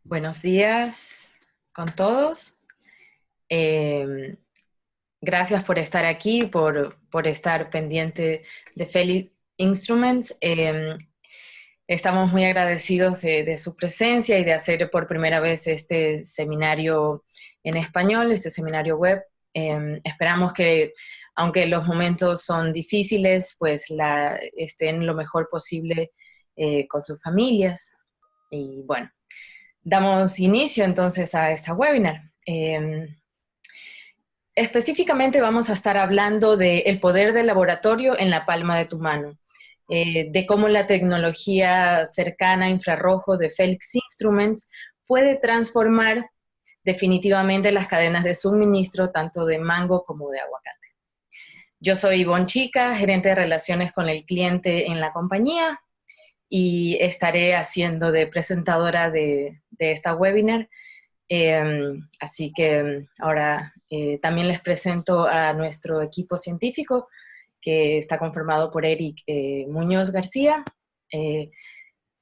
Buenos días con todos. Eh, Gracias por estar aquí, por estar pendiente de Felix Instruments. Estamos muy agradecidos de su presencia y de hacer por primera vez este seminario en español, este seminario web. Esperamos que, aunque los momentos son difíciles, pues estén lo mejor posible con sus familias. Y bueno, damos inicio entonces a esta webinar. Específicamente vamos a estar hablando del poder del laboratorio en la palma de tu mano, de cómo la tecnología cercana a infrarrojo de Felix Instruments puede transformar definitivamente las cadenas de suministro tanto de mango como de aguacate. Yo soy Ivonne Chica, gerente de relaciones con el cliente en la compañía, y estaré haciendo de presentadora de esta webinar. Así que ahora también les presento a nuestro equipo científico, que está conformado por Eric Muñoz García. Eh,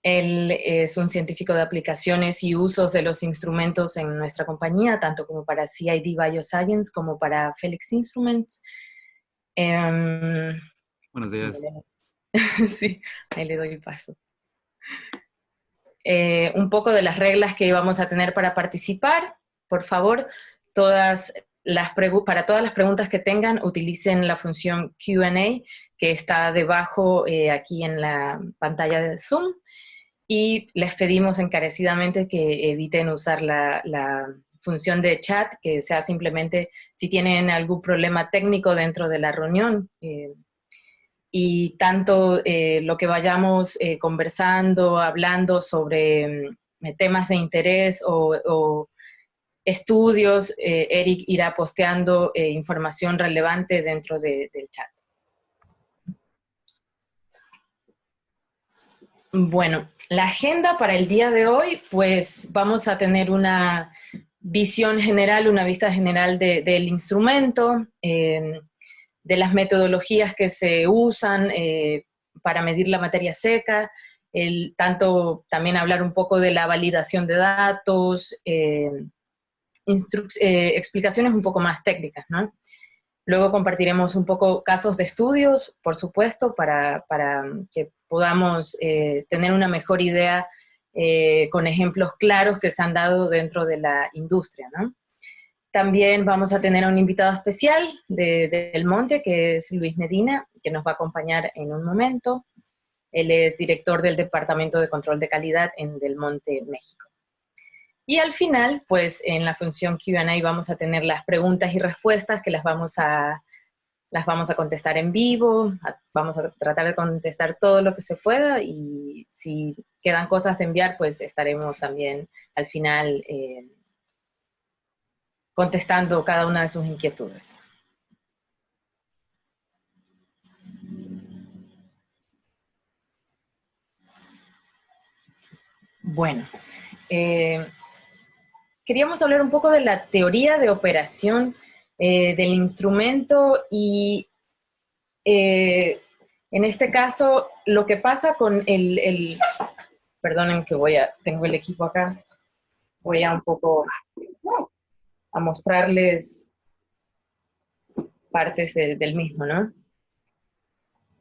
Él es un científico de aplicaciones y usos de los instrumentos en nuestra compañía, tanto como para CID Bioscience como para Felix Instruments. Eh, Buenos días. sí, ahí le doy paso. Un poco de las reglas que vamos a tener para participar. Por favor, para todas las preguntas que tengan, utilicen la función Q&A que está debajo aquí en la pantalla de Zoom, y les pedimos encarecidamente que eviten usar la función de chat, que sea simplemente si tienen algún problema técnico dentro de la reunión. Y tanto lo que vayamos conversando, hablando sobre temas de interés o estudios, Eric irá posteando información relevante dentro del chat. Bueno, la agenda para el día de hoy, pues vamos a tener una visión general, una vista general del instrumento, de las metodologías que se usan para medir la materia seca, tanto también hablar un poco de la validación de datos, explicaciones un poco más técnicas, ¿no? Luego compartiremos un poco casos de estudios, por supuesto, para que podamos tener una mejor idea con ejemplos claros que se han dado dentro de la industria, ¿no? También vamos a tener a un invitado especial de Del Monte, que es Luis Medina, que nos va a acompañar en un momento. Él es director del Departamento de Control de Calidad en Del Monte, México. Y al final, pues en la función Q&A vamos a tener las preguntas y respuestas que las vamos a contestar en vivo, vamos a tratar de contestar todo lo que se pueda, y si quedan cosas de enviar, pues estaremos también al final contestando cada una de sus inquietudes. Bueno, queríamos hablar un poco de la teoría de operación del instrumento y en este caso lo que pasa con perdonen que tengo el equipo acá, voy a un poco a mostrarles partes del mismo, ¿no?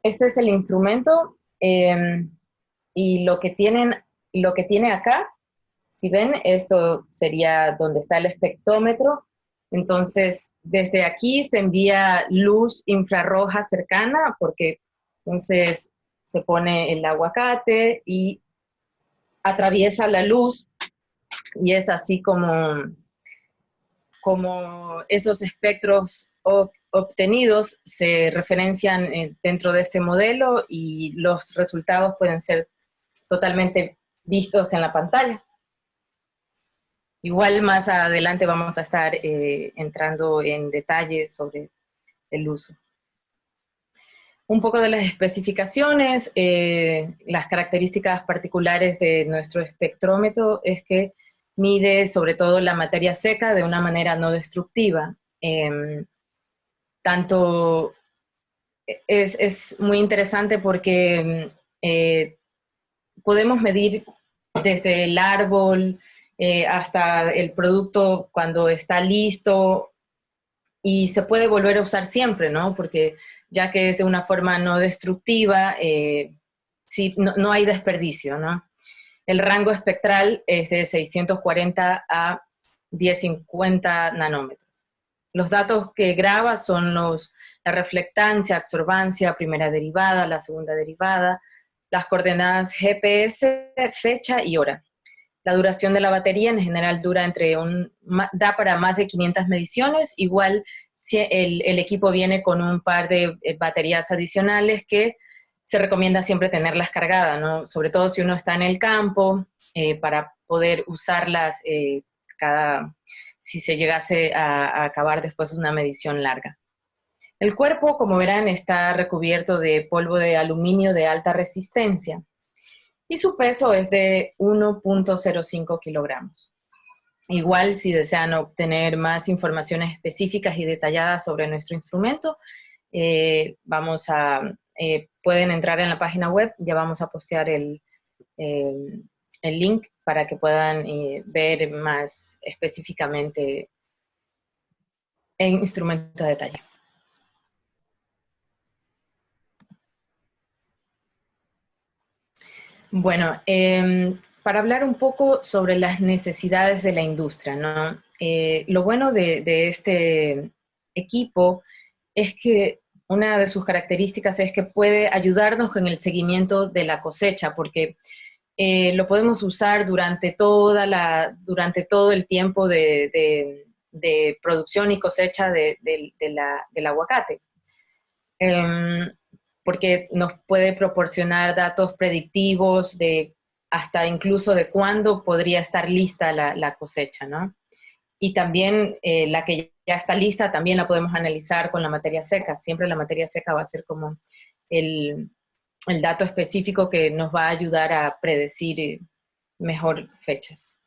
Este es el instrumento y lo que tiene acá, si ven, esto sería donde está el espectrómetro. Entonces, desde aquí se envía luz infrarroja cercana, porque entonces se pone el aguacate y atraviesa la luz, y es así como esos espectros obtenidos se referencian dentro de este modelo, y los resultados pueden ser totalmente vistos en la pantalla. Igual más adelante vamos a estar entrando en detalles sobre el uso. Un poco de las especificaciones, las características particulares de nuestro espectrómetro es que mide sobre todo la materia seca de una manera no destructiva. Tanto es muy interesante porque podemos medir desde el árbol, hasta el producto cuando está listo y se puede volver a usar siempre, ¿no? Porque ya que es de una forma no destructiva, sí, no hay desperdicio, ¿no? El rango espectral es de 640 a 1050 nanómetros. Los datos que graba son la reflectancia, absorbancia, primera derivada, la segunda derivada, las coordenadas GPS, fecha y hora. La duración de la batería en general da para más de 500 mediciones. Igual si el equipo viene con un par de baterías adicionales que se recomienda siempre tenerlas cargadas, ¿no? Sobre todo si uno está en el campo, para poder usarlas si se llegase a acabar después de una medición larga. El cuerpo, como verán, está recubierto de polvo de aluminio de alta resistencia y su peso es de 1.05 kilogramos. Igual, si desean obtener más informaciones específicas y detalladas sobre nuestro instrumento, pueden entrar en la página web, ya vamos a postear el link para que puedan ver más específicamente en instrumentos de detalle. Bueno, para hablar un poco sobre las necesidades de la industria, ¿no? Lo bueno de este equipo es que una de sus características es que puede ayudarnos con el seguimiento de la cosecha, porque lo podemos usar durante todo el tiempo de producción y cosecha del aguacate. Porque nos puede proporcionar datos predictivos hasta incluso de cuándo podría estar lista la cosecha, ¿no? Y también la que ya está lista también la podemos analizar con la materia seca. Siempre la materia seca va a ser como el dato específico que nos va a ayudar a predecir mejor fechas.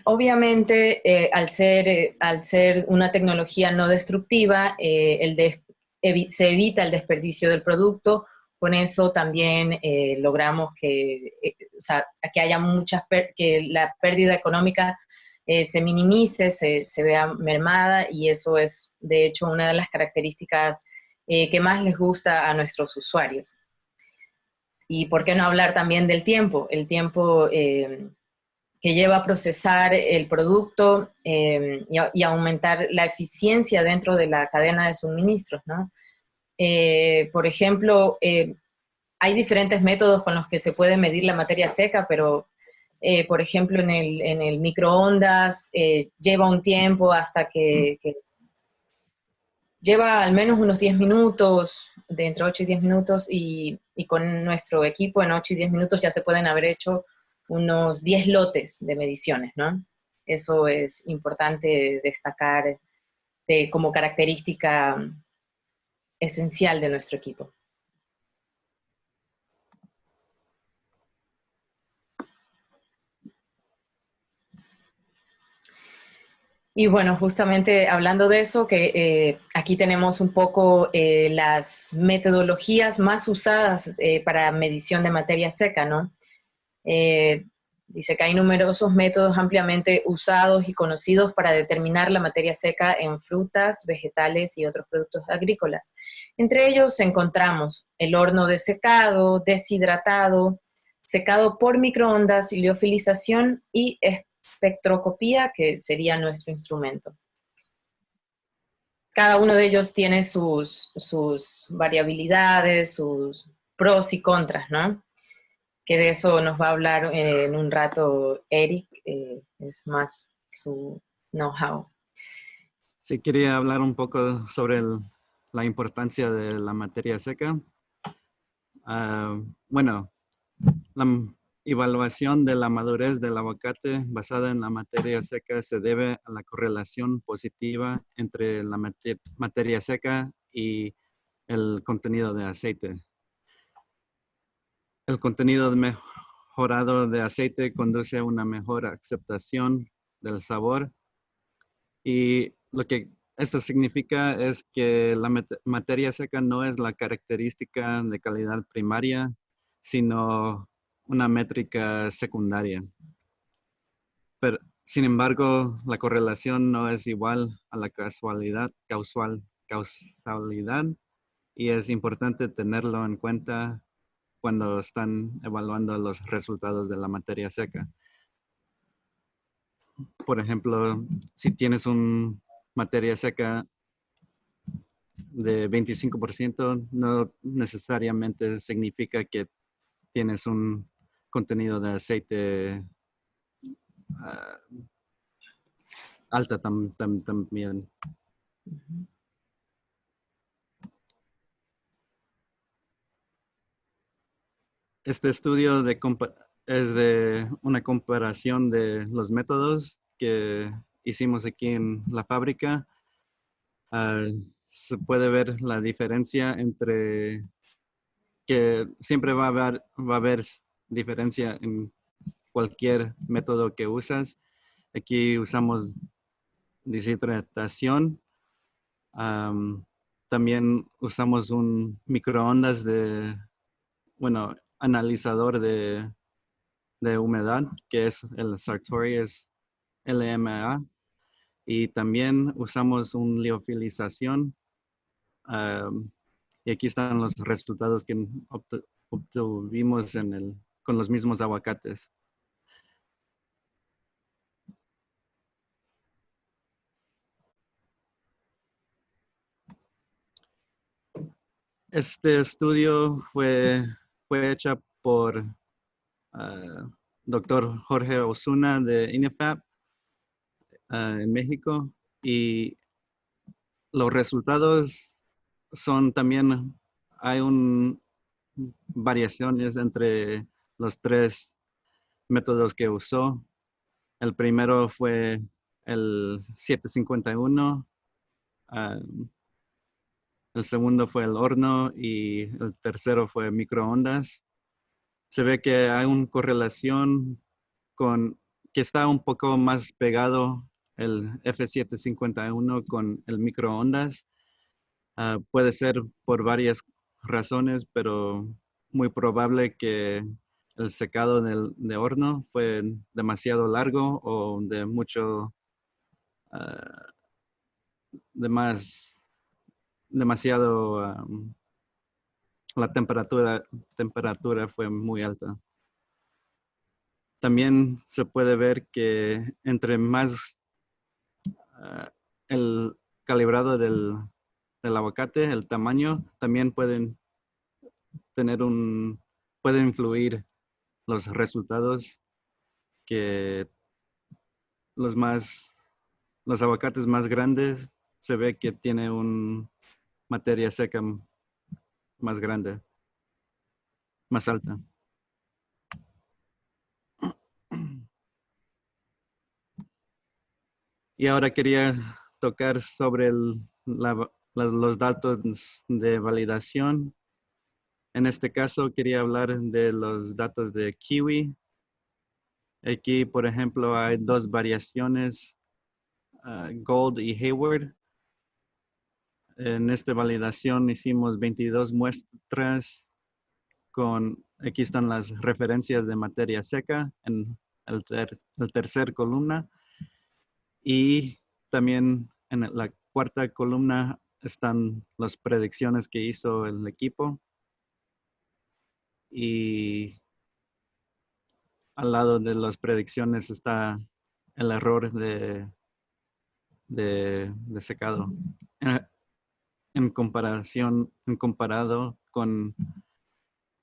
Obviamente, al ser una tecnología no destructiva, se evita el desperdicio del producto. Con eso también logramos o sea, que haya que la pérdida económica se minimice, se vea mermada, y eso es, de hecho, una de las características que más les gusta a nuestros usuarios. Y por qué no hablar también del tiempo. El tiempo que lleva a procesar el producto y aumentar la eficiencia dentro de la cadena de suministros, ¿no? Por ejemplo, hay diferentes métodos con los que se puede medir la materia seca, pero por ejemplo en el microondas lleva un tiempo hasta que lleva al menos unos 10 minutos, de entre 8 y 10 minutos, y con nuestro equipo en 8 y 10 minutos ya se pueden haber hecho unos 10 lotes de mediciones, ¿no? Eso es importante destacar como característica esencial de nuestro equipo. Y bueno, justamente hablando de eso, que aquí tenemos un poco las metodologías más usadas para medición de materia seca, ¿no? Dice que hay numerosos métodos ampliamente usados y conocidos para determinar la materia seca en frutas, vegetales y otros productos agrícolas. Entre ellos encontramos el horno de secado, deshidratado, secado por microondas, liofilización y espectroscopía, que sería nuestro instrumento. Cada uno de ellos tiene sus variabilidades, sus pros y contras, ¿no? Que de eso nos va a hablar en un rato Eric, es más su know-how. Sí, quería hablar un poco sobre la importancia de la materia seca. Bueno, la evaluación de la madurez del aguacate basada en la materia seca se debe a la correlación positiva entre la materia seca y el contenido de aceite. El contenido mejorado de aceite conduce a una mejor aceptación del sabor, y lo que esto significa es que la materia seca no es la característica de calidad primaria, sino una métrica secundaria. Pero, sin embargo, la correlación no es igual a la causalidad, y es importante tenerlo en cuenta cuando están evaluando los resultados de la materia seca. Por ejemplo, si tienes una materia seca de 25%, no necesariamente significa que tienes un contenido de aceite ah, alta también. Ujú. Este estudio es de una comparación de los métodos que hicimos aquí en la fábrica. Ah, se puede ver la diferencia entre que siempre va a haber diferencia en cualquier método que usas. Aquí usamos deshidratación. Am, También usamos un microondas bueno, analizador de humedad, que es el Sartorius LMA. Y también usamos un liofilización. am, y aquí están los resultados que obtuvimos con los mismos aguacates. Este estudio fue hecho por doctor Jorge Osuna de INEFAP en México, y los resultados son también, hay variaciones entre los tres métodos que usó. El primero fue el 751, ah, el segundo fue el horno y el tercero fue microondas. Se ve que hay una correlación que está un poco más pegado el F751 con el microondas. Puede ser por varias razones, pero muy probable que el secado de horno fue demasiado largo o de mucho, ah, demasiado, la temperatura fue muy alta. También se puede ver que entre más el calibrado del aguacate, el tamaño, también pueden influir los resultados, que los aguacates más grandes se ve que tiene una materia seca más grande, más alta. Y ahora quería tocar sobre los datos de validación. En este caso quería hablar de los datos de Kiwi. Aquí, por ejemplo, hay dos variaciones, Gold y Hayward. En esta validación hicimos 22 muestras aquí están las referencias de materia seca en el tercer columna, y también en la cuarta columna están las predicciones que hizo el equipo, y al lado de las predicciones está el error de secado comparado con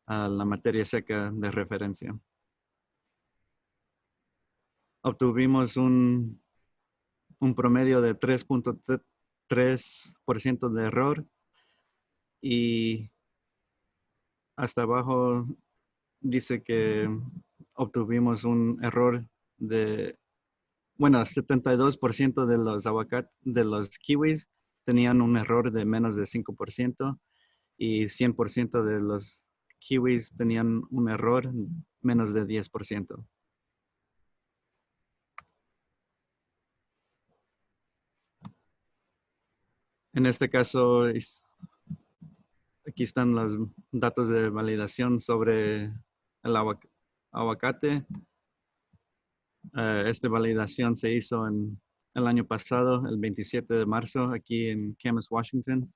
la materia seca de referencia. Obtuvimos un promedio de 3.3% de error, y hasta abajo dice que obtuvimos un error de, bueno, 72% de los kiwis tenían un error de menos de 5%, y 100% de los kiwis tenían un error menos de 10%. En este caso, aquí están los datos de validación sobre el aguacate. Esta validación se hizo el año pasado, el 27 de marzo, aquí en Camas, Washington.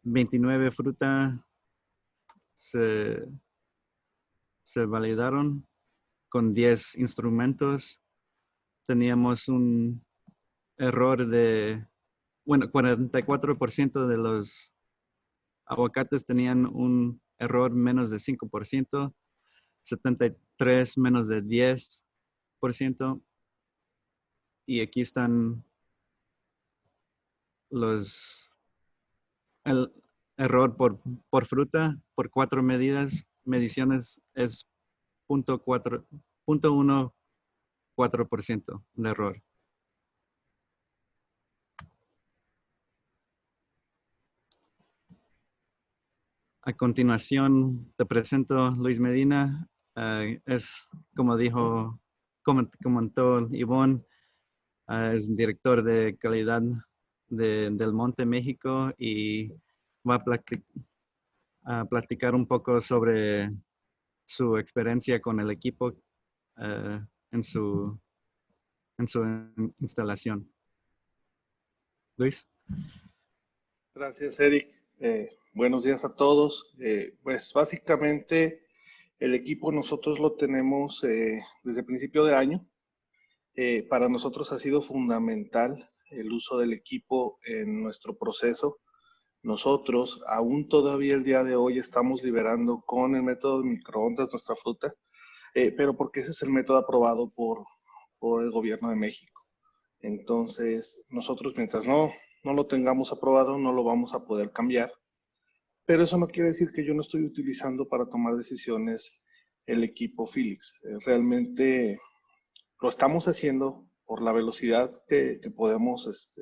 29 frutas se validaron con 10 instrumentos. Teníamos un error de, 44% de los aguacates tenían un error menos de 5%, 73 menos de 10%. Y aquí están el error por fruta, por 4 mediciones es 0.14% de error. A continuación te presento Luis Medina. Es, como comentó Ivonne, es director de calidad del Monte, México, y va a platicar un poco sobre su experiencia con el equipo en su instalación. Luis. Gracias, Eric. Buenos días a todos. Pues básicamente el equipo nosotros lo tenemos desde el principio de año. Para nosotros ha sido fundamental el uso del equipo en nuestro proceso. Nosotros aún todavía el día de hoy estamos liberando con el método de microondas nuestra fruta, pero porque ese es el método aprobado por el gobierno de México. Entonces, nosotros mientras no lo tengamos aprobado, no lo vamos a poder cambiar. Pero eso no quiere decir que yo no estoy utilizando para tomar decisiones el equipo Felix. Realmente lo estamos haciendo por la velocidad que podemos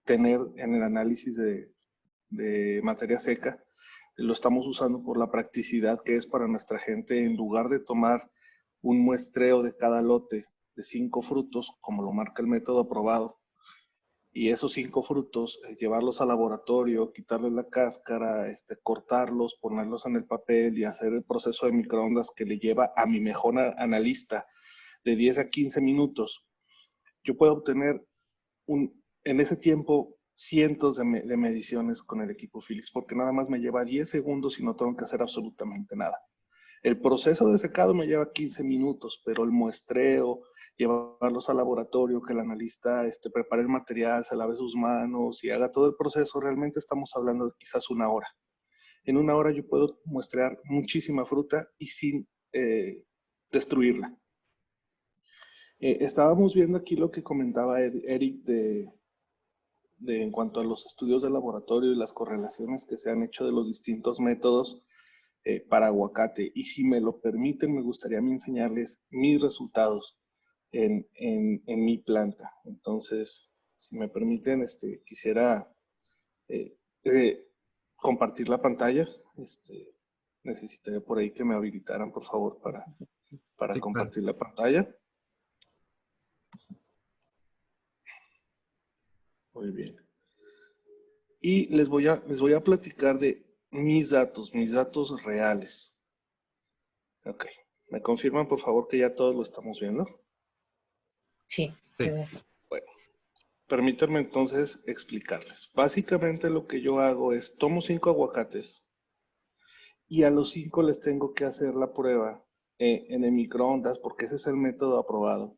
tener en el análisis de materia seca. Lo estamos usando por la practicidad que es para nuestra gente. En lugar de tomar un muestreo de cada lote de 5 frutos, como lo marca el método aprobado, y esos 5 frutos, llevarlos al laboratorio, quitarles la cáscara, cortarlos, ponerlos en el papel y hacer el proceso de microondas que le lleva a mi mejor analista de 10 a 15 minutos, yo puedo obtener en ese tiempo cientos de mediciones con el equipo Felix, porque nada más me lleva 10 segundos y no tengo que hacer absolutamente nada. El proceso de secado me lleva 15 minutos, pero el muestreo, llevarlos al laboratorio, que el analista prepare el material, se lave sus manos y haga todo el proceso, realmente estamos hablando de quizás 1 hora. En 1 hora yo puedo muestrear muchísima fruta y sin destruirla. Estábamos viendo aquí lo que comentaba Eric en cuanto a los estudios de laboratorio y las correlaciones que se han hecho de los distintos métodos para aguacate. Y si me lo permiten, me gustaría enseñarles mis resultados en mi planta. Entonces, si me permiten, quisiera compartir la pantalla. Necesitaría por ahí que me habilitaran, por favor, para sí, compartir la pantalla. Muy bien. Y les voy a platicar de mis datos reales. Ok. ¿Me confirman, por favor, que ya todos lo estamos viendo? Sí, se ve. Bueno, permítanme entonces explicarles. Básicamente lo que yo hago es, tomo 5 aguacates y a los 5 les tengo que hacer la prueba en el microondas, porque ese es el método aprobado.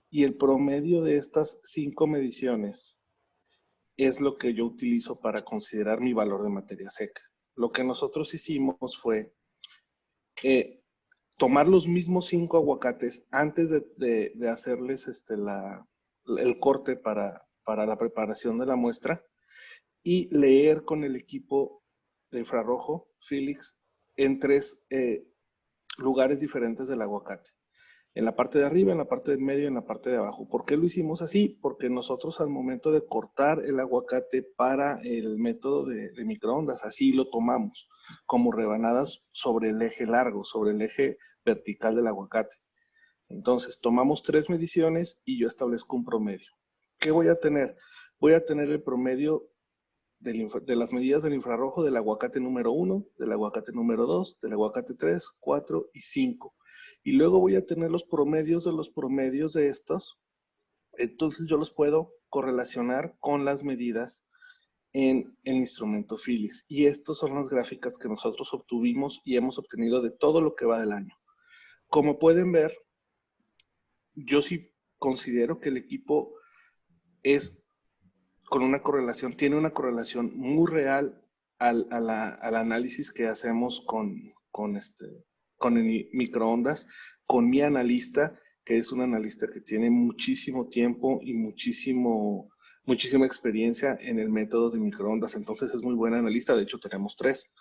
Y el promedio de estas 5 mediciones es lo que yo utilizo para considerar mi valor de materia seca. Lo que nosotros hicimos fue tomar los mismos 5 aguacates antes de hacerles el corte para la preparación de la muestra y leer con el equipo de infrarrojo Felix en 3 lugares diferentes del aguacate. En la parte de arriba, en la parte del medio y en la parte de abajo. ¿Por qué lo hicimos así? Porque nosotros al momento de cortar el aguacate para el método de microondas, así lo tomamos, como rebanadas sobre el eje largo, sobre el eje vertical del aguacate. Entonces, tomamos 3 mediciones y yo establezco un promedio. ¿Qué voy a tener? Voy a tener el promedio de las medidas del infrarrojo del aguacate número 1, del aguacate número 2, del aguacate 3, 4 y 5. Y luego voy a tener los promedios de estos. Entonces yo los puedo correlacionar con las medidas en el instrumento Philips. Y estas son las gráficas que nosotros obtuvimos y hemos obtenido de todo lo que va del año. Como pueden ver, yo sí considero que el equipo tiene una correlación muy real al análisis que hacemos con el microondas, con mi analista, que es un analista que tiene muchísimo tiempo y muchísima experiencia en el método de microondas. Entonces es muy buen analista, de hecho tenemos 3.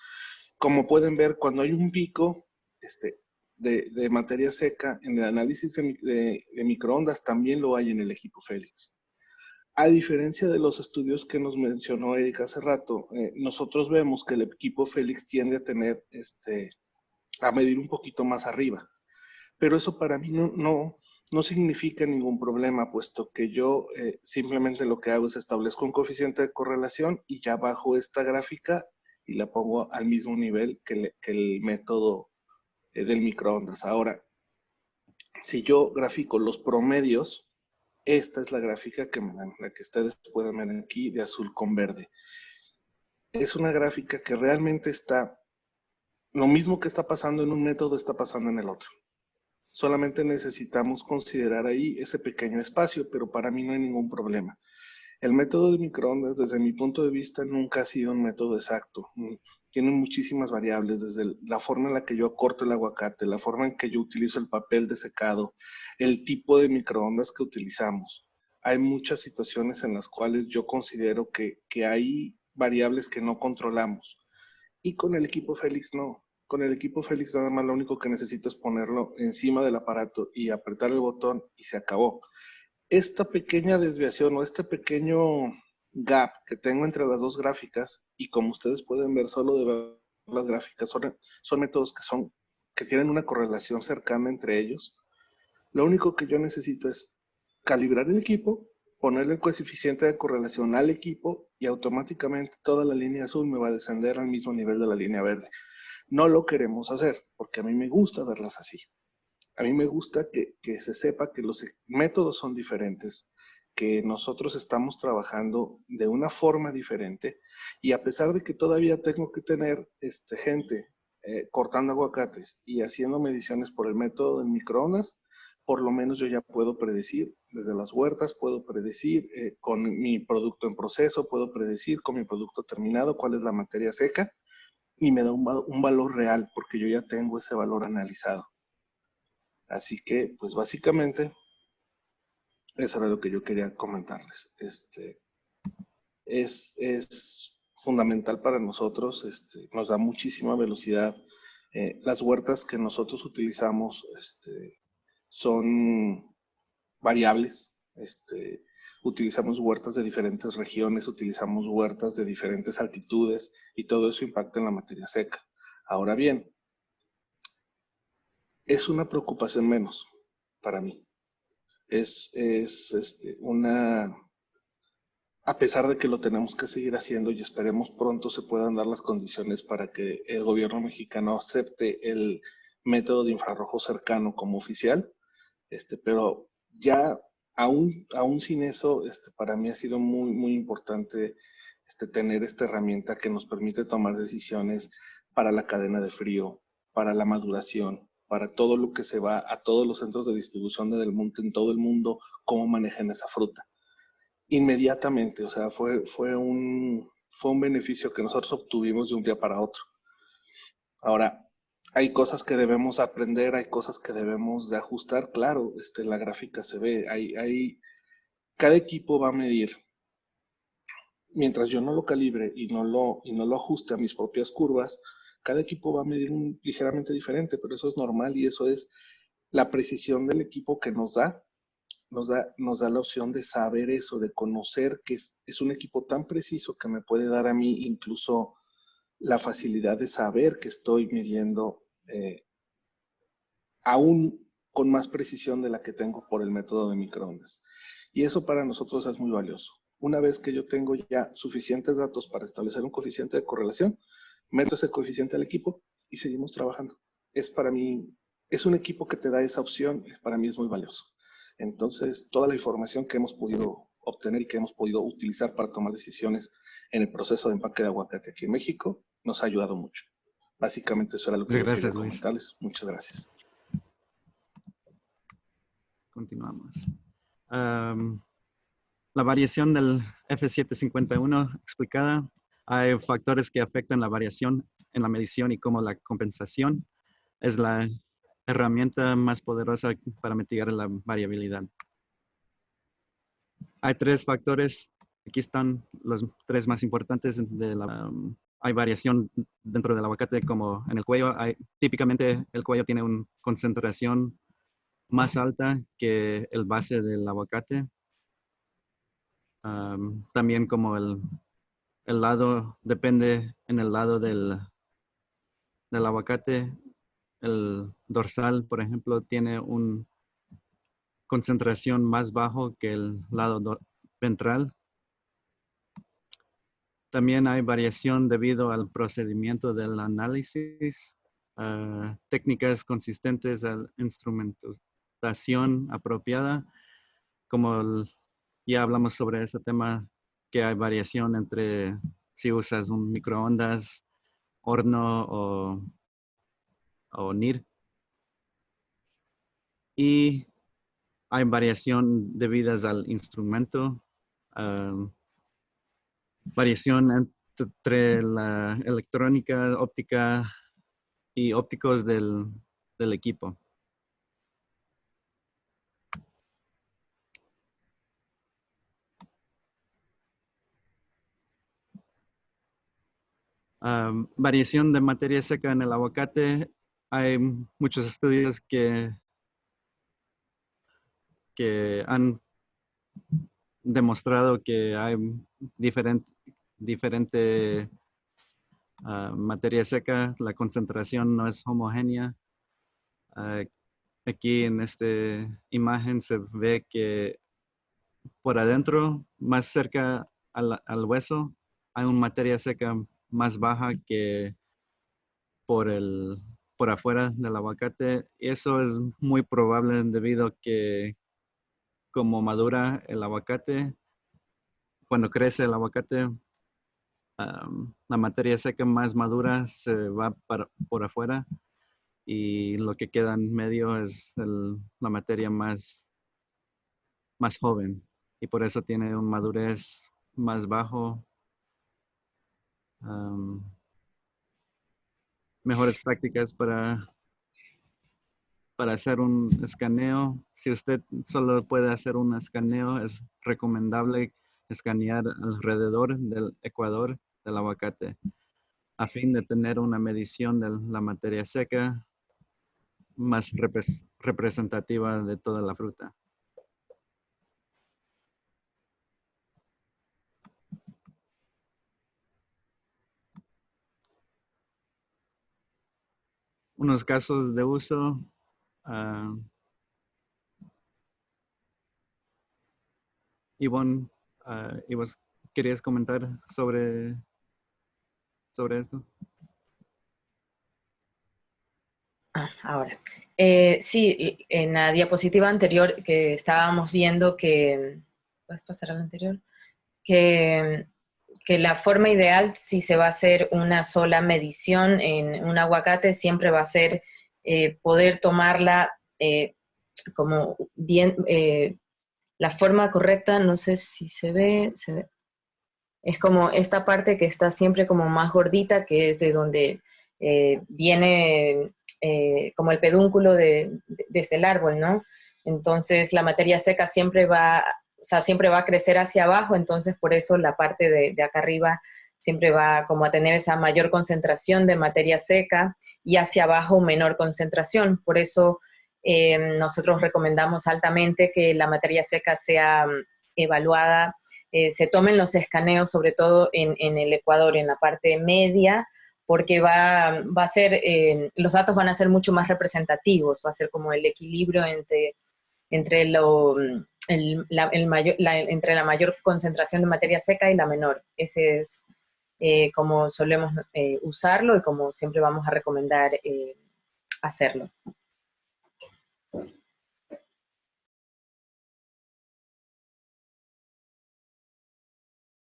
Como pueden ver, cuando hay un pico de materia seca en el análisis de microondas, también lo hay en el equipo Félix. A diferencia de los estudios que nos mencionó Eric hace rato, nosotros vemos que el equipo Félix tiende a tener, a medir un poquito más arriba. Pero eso para mí no significa ningún problema, puesto que yo simplemente lo que hago es establezco un coeficiente de correlación y ya bajo esta gráfica y la pongo al mismo nivel que el método del microondas. Ahora, si yo grafico los promedios, esta es la gráfica que me dan, la que ustedes pueden ver aquí de azul con verde. Es una gráfica que realmente está, lo mismo que está pasando en un método está pasando en el otro. Solamente necesitamos considerar ahí ese pequeño espacio, pero para mí no hay ningún problema. El método de microondas, desde mi punto de vista, nunca ha sido un método exacto. Tiene muchísimas variables, desde la forma en la que yo corto el aguacate, la forma en que yo utilizo el papel de secado, el tipo de microondas que utilizamos. Hay muchas situaciones en las cuales yo considero que hay variables que no controlamos. Y con el equipo Félix no. Con el equipo Félix nada más lo único que necesito es ponerlo encima del aparato y apretar el botón y se acabó. Esta pequeña desviación o este pequeño gap que tengo entre las dos gráficas, y como ustedes pueden ver solo de ver las gráficas, son métodos que tienen una correlación cercana entre ellos. Lo único que yo necesito es calibrar el equipo, ponerle el coeficiente de correlación al equipo y automáticamente toda la línea azul me va a descender al mismo nivel de la línea verde. No lo queremos hacer porque a mí me gusta verlas así. A mí me gusta que se sepa que los métodos son diferentes, que nosotros estamos trabajando de una forma diferente y a pesar de que todavía tengo que tener gente cortando aguacates y haciendo mediciones por el método de microondas, por lo menos yo ya puedo predecir desde las huertas, puedo predecir con mi producto en proceso, puedo predecir con mi producto terminado cuál es la materia seca y me da un valor real porque yo ya tengo ese valor analizado. Así que, pues básicamente, eso era lo que yo quería comentarles. Es fundamental para nosotros, nos da muchísima velocidad. Las huertas que nosotros utilizamos son variables. Utilizamos huertas de diferentes regiones, utilizamos huertas de diferentes altitudes y todo eso impacta en la materia seca. Ahora bien, es una preocupación menos para mí. A pesar de que lo tenemos que seguir haciendo y esperemos pronto se puedan dar las condiciones para que el gobierno mexicano acepte el método de infrarrojo cercano como oficial, pero ya aún sin eso, para mí ha sido muy, muy importante tener esta herramienta que nos permite tomar decisiones para la cadena de frío, para la maduración, para todo lo que se va a todos los centros de distribución en todo el mundo, cómo manejan esa fruta. Inmediatamente, o sea, fue un beneficio que nosotros obtuvimos de un día para otro. Ahora, hay cosas que debemos aprender, hay cosas que debemos de ajustar, claro, la gráfica se ve, cada equipo va a medir. Mientras yo no lo calibre y no lo ajuste a mis propias curvas, cada equipo va a medir ligeramente diferente, pero eso es normal y eso es la precisión del equipo que nos da la opción de saber eso, de conocer que es un equipo tan preciso que me puede dar a mí incluso la facilidad de saber que estoy midiendo aún con más precisión de la que tengo por el método de microondas. Y eso para nosotros es muy valioso. Una vez que yo tengo ya suficientes datos para establecer un coeficiente de correlación, meto ese coeficiente al equipo y seguimos trabajando. Para mí, es un equipo que te da esa opción, para mí es muy valioso. Entonces, toda la información que hemos podido obtener y que hemos podido utilizar para tomar decisiones en el proceso de empaque de aguacate aquí en México, nos ha ayudado mucho. Básicamente eso era lo que yo quería comentarles. Muchas gracias. Continuamos. La variación del F751 explicada. Hay factores que afectan la variación en la medición y como la compensación es la herramienta más poderosa para mitigar la variabilidad. Hay 3 factores. Aquí están los 3 más importantes. Hay variación dentro del aguacate como en el cuello. Típicamente el cuello tiene una concentración más alta que el base del aguacate. También como el lado, depende en el lado del aguacate. El dorsal, por ejemplo, tiene una concentración más bajo que el lado ventral. También hay variación debido al procedimiento del análisis, técnicas consistentes a la instrumentación apropiada. Como ya hablamos sobre ese tema, que hay variación entre si usas un microondas, horno o NIR. Y hay variación debidas al instrumento, variación entre la electrónica, óptica y ópticos del equipo. Variación de materia seca en el aguacate. Hay muchos estudios que han demostrado que hay diferente materia seca. La concentración no es homogénea. Aquí en esta imagen se ve que por adentro, más cerca al hueso, hay una materia seca más baja que por afuera del aguacate. Eso es muy probable debido a que como madura el aguacate, cuando crece el aguacate, la materia seca más madura se va por afuera y lo que queda en medio es la materia más joven y por eso tiene una madurez más bajo. Mejores prácticas para hacer un escaneo. Si usted solo puede hacer un escaneo, es recomendable escanear alrededor del ecuador del aguacate a fin de tener una medición de la materia seca más representativa de toda la fruta. Unos casos de uso. Ivonne, ¿vos querías comentar sobre esto? Ahora. Sí, en la diapositiva anterior que estábamos viendo que, ¿puedes pasar a la anterior? Que la forma ideal, si se va a hacer una sola medición en un aguacate, siempre va a ser poder tomarla como bien, la forma correcta, no sé si se ve, es como esta parte que está siempre como más gordita, que es de donde viene como el pedúnculo desde el árbol, ¿no? Entonces la materia seca siempre va a crecer hacia abajo, entonces por eso la parte de acá arriba siempre va como a tener esa mayor concentración de materia seca y hacia abajo menor concentración. Por eso nosotros recomendamos altamente que la materia seca sea evaluada, se tomen los escaneos, sobre todo en el Ecuador, en la parte media, porque va a ser, los datos van a ser mucho más representativos, va a ser como el equilibrio entre entre la mayor concentración de materia seca y la menor. Ese es como solemos usarlo y como siempre vamos a recomendar hacerlo.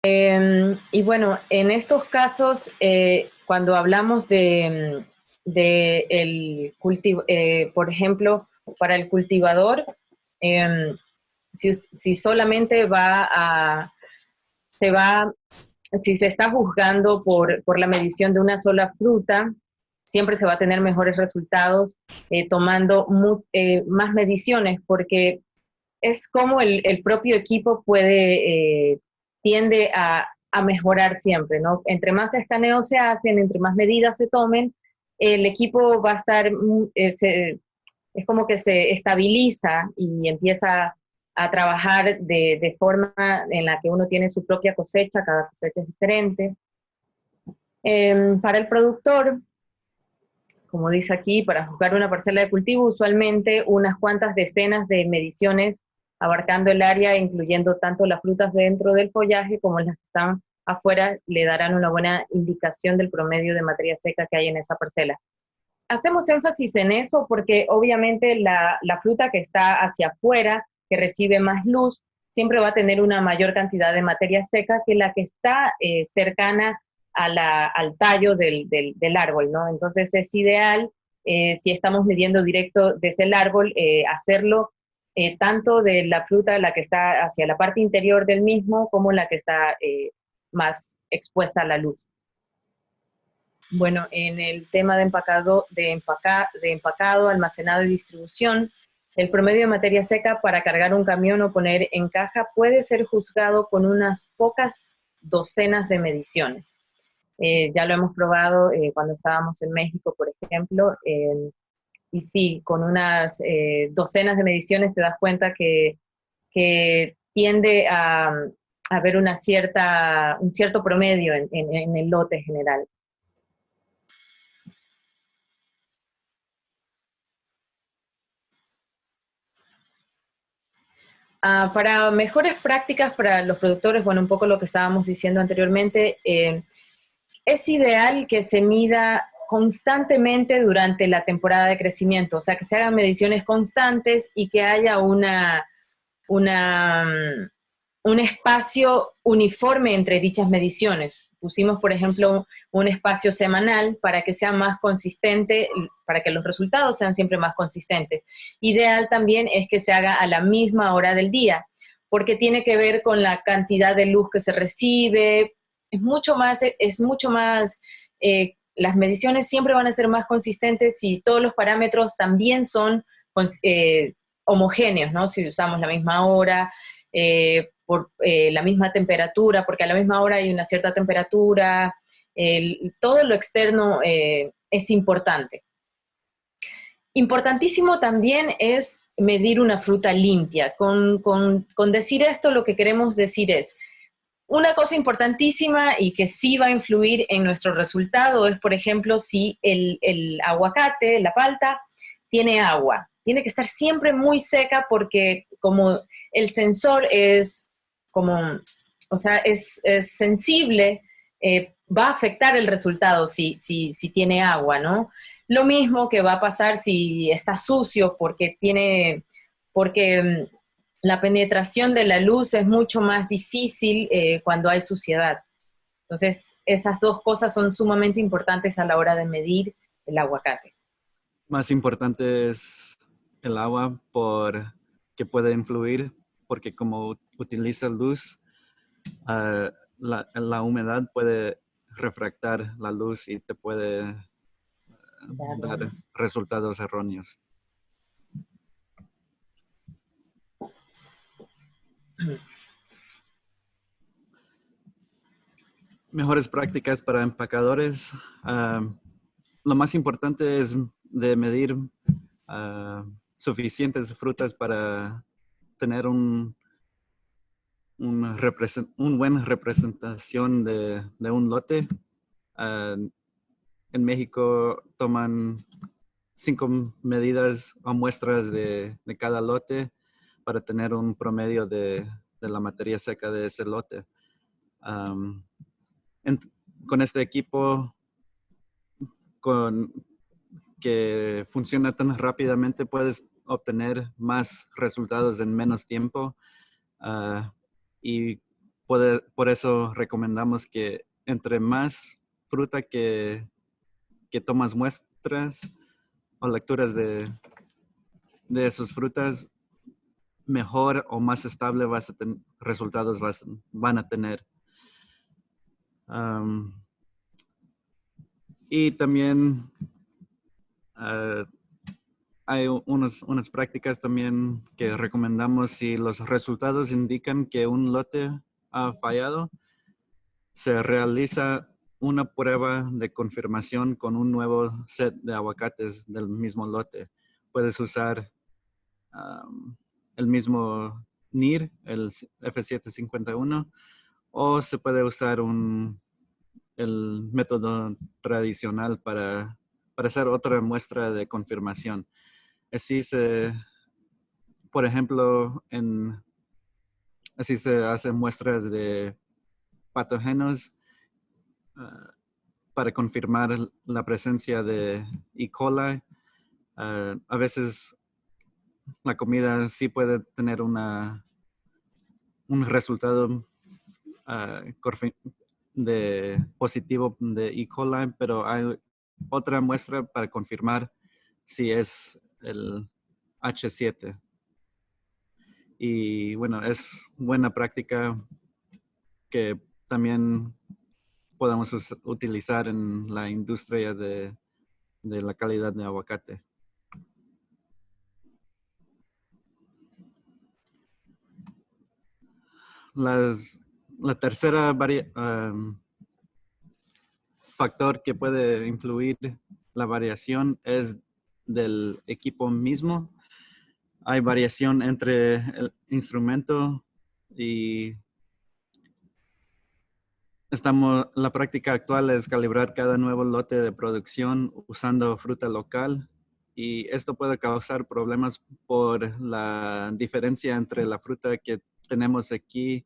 Y bueno, en estos casos, cuando hablamos de el cultivo, por ejemplo, para el cultivador, si solamente si se está juzgando por la medición de una sola fruta, siempre se va a tener mejores resultados tomando más mediciones, porque es como el propio equipo tiende a mejorar siempre, ¿no? Entre más escaneos se hacen, entre más medidas se tomen, el equipo va a estar, es como que se estabiliza y empieza a trabajar de forma en la que uno tiene su propia cosecha, cada cosecha es diferente. Para el productor, como dice aquí, para juzgar una parcela de cultivo, usualmente unas cuantas decenas de mediciones abarcando el área, incluyendo tanto las frutas dentro del follaje como las que están afuera, le darán una buena indicación del promedio de materia seca que hay en esa parcela. Hacemos énfasis en eso porque obviamente la fruta que está hacia afuera, que recibe más luz, siempre va a tener una mayor cantidad de materia seca que la que está cercana al tallo del árbol, ¿no? Entonces es ideal, si estamos midiendo directo desde el árbol, hacerlo tanto de la fruta, la que está hacia la parte interior del mismo, como la que está más expuesta a la luz. Bueno, en el tema de empacado, almacenado y distribución, el promedio de materia seca para cargar un camión o poner en caja puede ser juzgado con unas pocas docenas de mediciones. Ya lo hemos probado cuando estábamos en México, por ejemplo, y sí, con unas docenas de mediciones te das cuenta que tiende a haber un cierto promedio en el lote general. Para mejores prácticas para los productores, bueno, un poco lo que estábamos diciendo anteriormente, es ideal que se mida constantemente durante la temporada de crecimiento, o sea, que se hagan mediciones constantes y que haya un espacio uniforme entre dichas mediciones. Pusimos, por ejemplo, un espacio semanal para que sea más consistente, para que los resultados sean siempre más consistentes. Ideal también es que se haga a la misma hora del día, porque tiene que ver con la cantidad de luz que se recibe. Las mediciones siempre van a ser más consistentes si todos los parámetros también son homogéneos, ¿no? Si usamos la misma hora, por la misma temperatura, porque a la misma hora hay una cierta temperatura, todo lo externo es importante. Importantísimo también es medir una fruta limpia. Con decir esto, lo que queremos decir es, una cosa importantísima y que sí va a influir en nuestro resultado es, por ejemplo, si el aguacate, la palta, tiene agua. Tiene que estar siempre muy seca porque como el sensor es sensible, va a afectar el resultado si tiene agua, ¿no? Lo mismo que va a pasar si está sucio porque la penetración de la luz es mucho más difícil cuando hay suciedad. Entonces, esas dos cosas son sumamente importantes a la hora de medir el aguacate. Más importante es el agua que puede influir, porque como utiliza luz, la humedad puede refractar la luz y te puede dar resultados erróneos. Mejores prácticas para empacadores. Lo más importante es de medir suficientes frutas para tener una buena representación de un lote. En México toman 5 medidas o muestras de cada lote para tener un promedio de la materia seca de ese lote. Con este equipo que funciona tan rápidamente, puedes obtener más resultados en menos tiempo. Y por eso recomendamos que entre más fruta que tomas muestras o lecturas de sus frutas, mejor o más estable resultados van a tener. Y también hay unas prácticas también que recomendamos. Si los resultados indican que un lote ha fallado, se realiza una prueba de confirmación con un nuevo set de aguacates del mismo lote. Puedes usar el mismo NIR, el F751, o se puede usar el método tradicional para hacer otra muestra de confirmación. Así por ejemplo, así se hacen muestras de patógenos para confirmar la presencia de E. coli. A veces la comida sí puede tener un resultado positivo de E. coli, pero hay otra muestra para confirmar si es el H7. Y bueno, es buena práctica que también podemos utilizar en la industria de la calidad de aguacate. La tercera factor que puede influir la variación es del equipo mismo. Hay variación entre el instrumento y la práctica actual es calibrar cada nuevo lote de producción usando fruta local, y esto puede causar problemas por la diferencia entre la fruta que tenemos aquí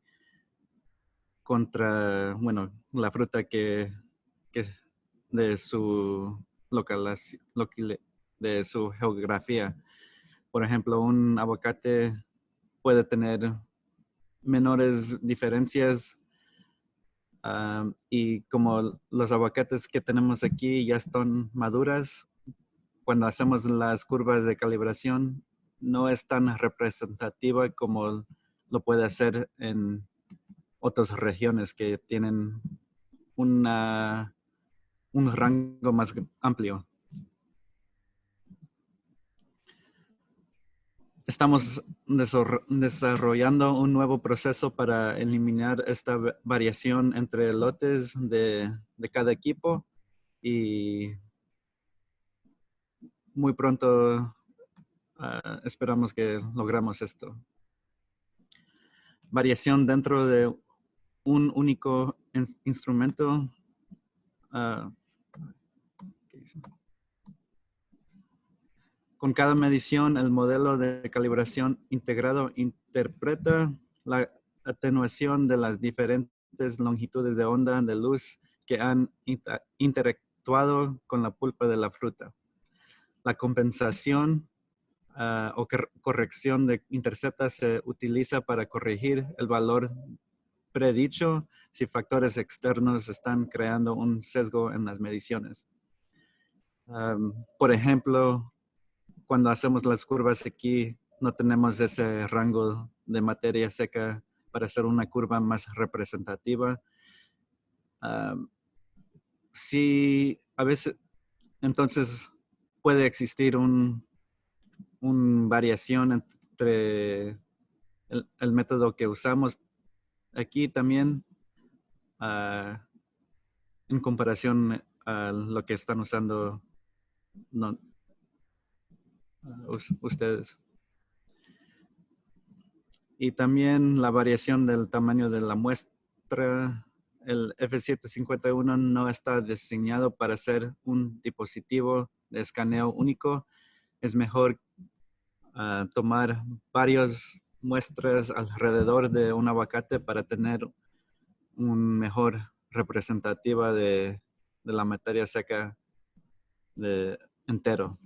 contra, bueno, la fruta que de su de su geografía. Por ejemplo, un aguacate puede tener menores diferencias, y como los aguacates que tenemos aquí ya están maduras, cuando hacemos las curvas de calibración no es tan representativa como lo puede hacer en otras regiones que tienen un rango más amplio. Estamos desarrollando un nuevo proceso para eliminar esta variación entre lotes de cada equipo, y muy pronto esperamos que logramos esto. Variación dentro de un único instrumento. Con cada medición, el modelo de calibración integrado interpreta la atenuación de las diferentes longitudes de onda de luz que han interactuado con la pulpa de la fruta. La compensación o corrección de intercepta se utiliza para corregir el valor predicho si factores externos están creando un sesgo en las mediciones. Por ejemplo, cuando hacemos las curvas aquí, no tenemos ese rango de materia seca para hacer una curva más representativa. Sí, a veces, entonces puede existir una variación entre el método que usamos aquí también en comparación a lo que están usando ustedes. Y también la variación del tamaño de la muestra. El F751 no está diseñado para ser un dispositivo de escaneo único. Es mejor tomar varios muestras alrededor de un aguacate para tener un mejor representativa de la materia seca entero.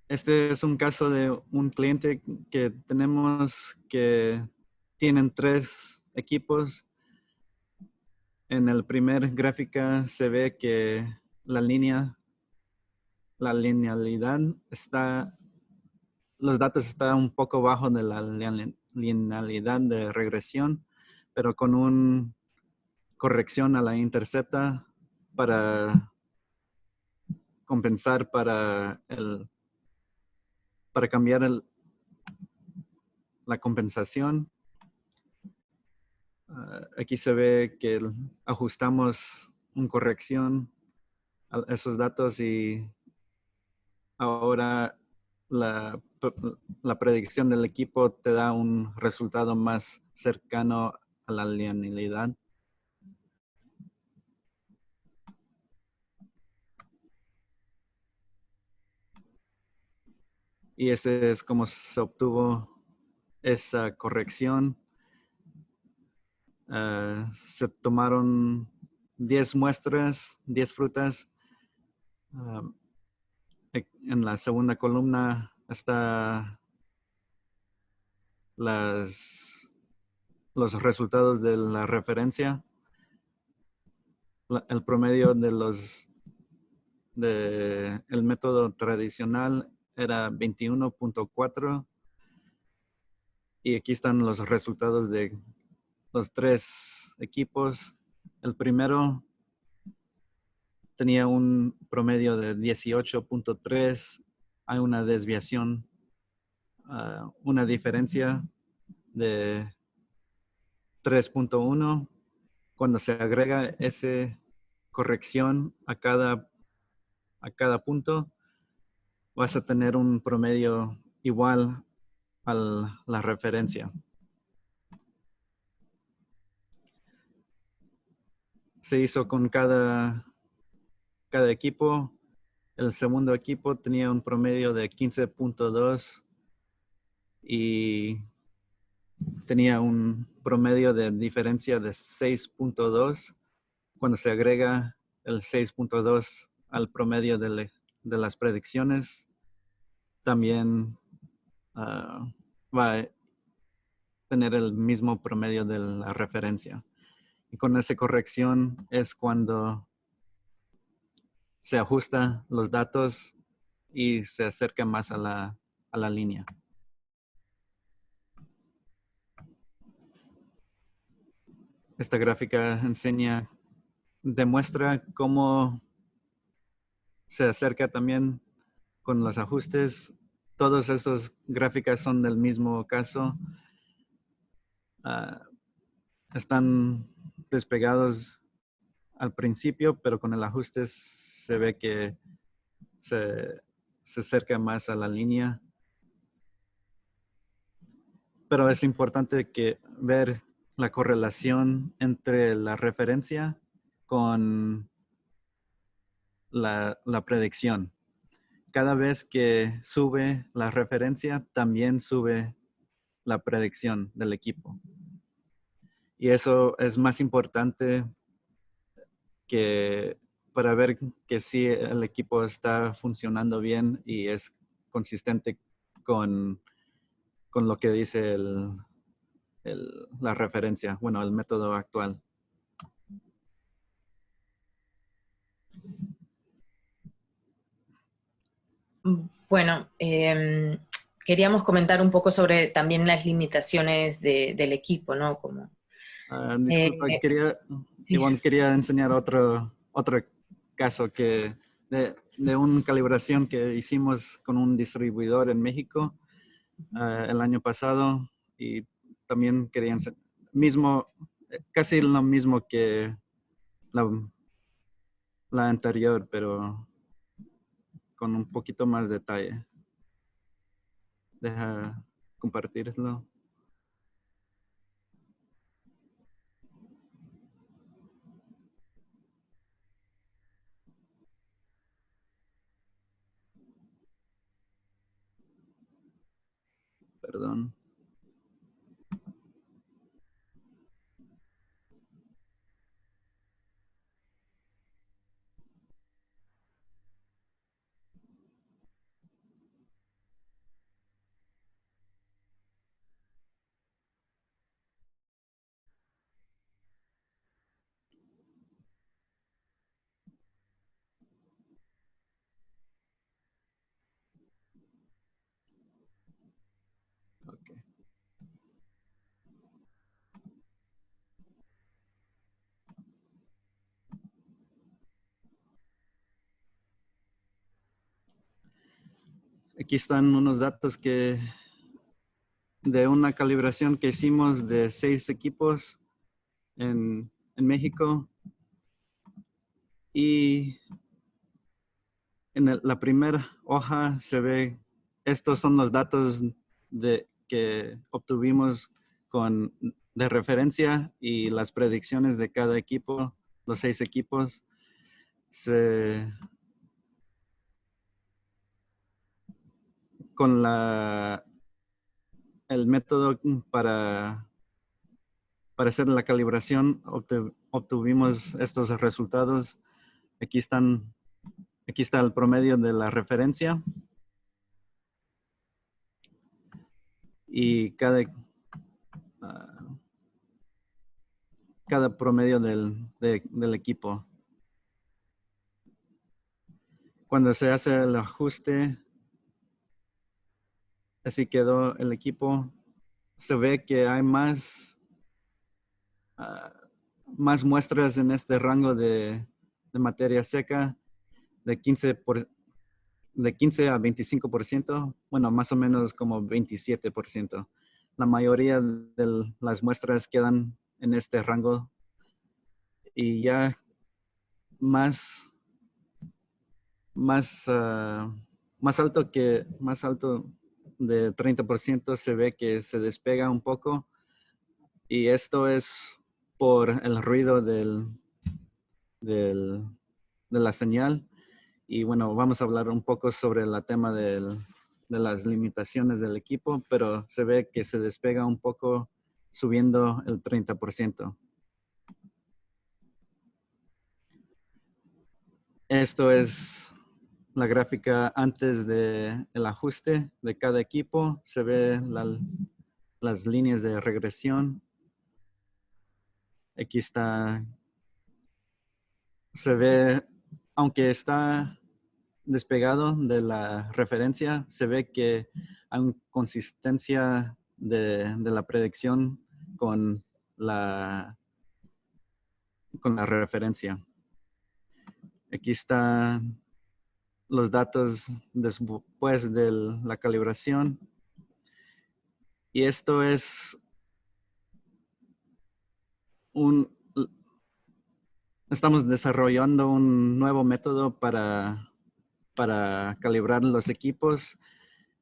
Este es un caso de un cliente que tenemos que tienen 3 equipos. En el primer gráfica se ve que la linealidad los datos están un poco bajo de la linealidad de regresión, pero con una corrección a la intercepta para compensar para cambiar la compensación. Aquí se ve que ajustamos una corrección a esos datos y ahora la predicción del equipo te da un resultado más cercano a la linealidad. Y ese es como se obtuvo esa corrección. Se tomaron 10 muestras, 10 frutas. En la segunda columna está los resultados de la referencia. El promedio el método tradicional era 21.4 y aquí están los resultados de los 3 equipos. El primero tenía un promedio de 18.3. Hay una desviación, una diferencia de 3.1. Cuando se agrega esa corrección a cada punto, vas a tener un promedio igual a la referencia. Se hizo con cada equipo. El segundo equipo tenía un promedio de 15.2 y tenía un promedio de diferencia de 6.2. Cuando se agrega el 6.2 al promedio de las predicciones, también va a tener el mismo promedio de la referencia. Y con esa corrección es cuando se ajusta los datos y se acerca más a la línea. Esta gráfica demuestra cómo se acerca también con los ajustes. Todos esos gráficas son del mismo caso. Están despegados al principio, pero con el ajuste se ve que se acerca más a la línea. Pero es importante ver la correlación entre la referencia con la predicción. Cada vez que sube la referencia, también sube la predicción del equipo. Y eso es más importante para ver que sí el equipo está funcionando bien y es consistente con lo que dice la referencia, bueno, el método actual. Bueno, queríamos comentar un poco sobre también las limitaciones del equipo, ¿no? Disculpa, quería enseñar otro caso de una calibración que hicimos con un distribuidor en México el año pasado y también quería enseñar casi lo mismo que la anterior, pero con un poquito más detalle. Deja compartirlo. Perdón. Okay. Aquí están unos datos de una calibración que hicimos de 6 equipos en México. Y en la primera hoja se ve, estos son los datos que obtuvimos de referencia y las predicciones de cada equipo, los 6 equipos. Con el método para hacer la calibración obtuvimos estos resultados. Aquí está el promedio de la referencia. Y cada promedio del equipo. Cuando se hace el ajuste, así quedó el equipo. Se ve que hay más muestras en este rango de materia seca de 15 a 25%, bueno, más o menos como 27%. La mayoría de las muestras quedan en este rango y ya más alto de 30% se ve que se despega un poco, y esto es por el ruido de la señal. Y bueno, vamos a hablar un poco sobre el tema de las limitaciones del equipo, pero se ve que se despega un poco subiendo el 30%. Esto es la gráfica antes del ajuste de cada equipo. Se ve las líneas de regresión. Aquí está. Se ve, aunque está despegado de la referencia, se ve que hay una consistencia de la predicción con la referencia. Aquí están los datos después de la calibración. Y esto es estamos desarrollando un nuevo método para calibrar los equipos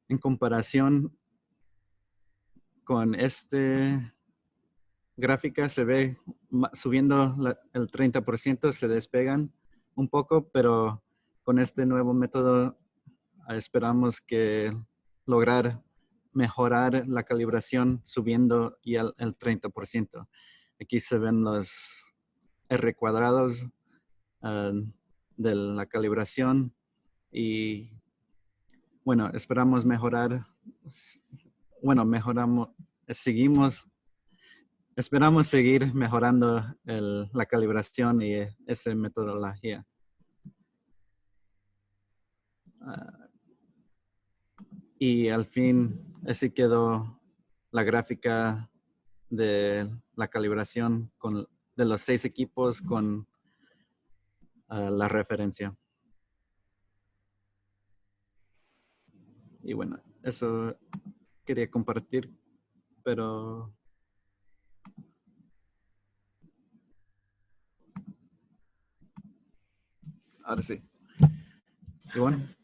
en comparación con esta gráfica. Se ve subiendo el 30%, se despegan un poco, pero con este nuevo método esperamos que lograr mejorar la calibración subiendo ya el 30%. Aquí se ven los R cuadrados de la calibración, y bueno, esperamos mejorar. Bueno, esperamos seguir mejorando la calibración y esa metodología. Y al fin, así quedó la gráfica de la calibración de los 6 equipos con la referencia. Y bueno, eso quería compartir, pero ahora sí. Ivonne.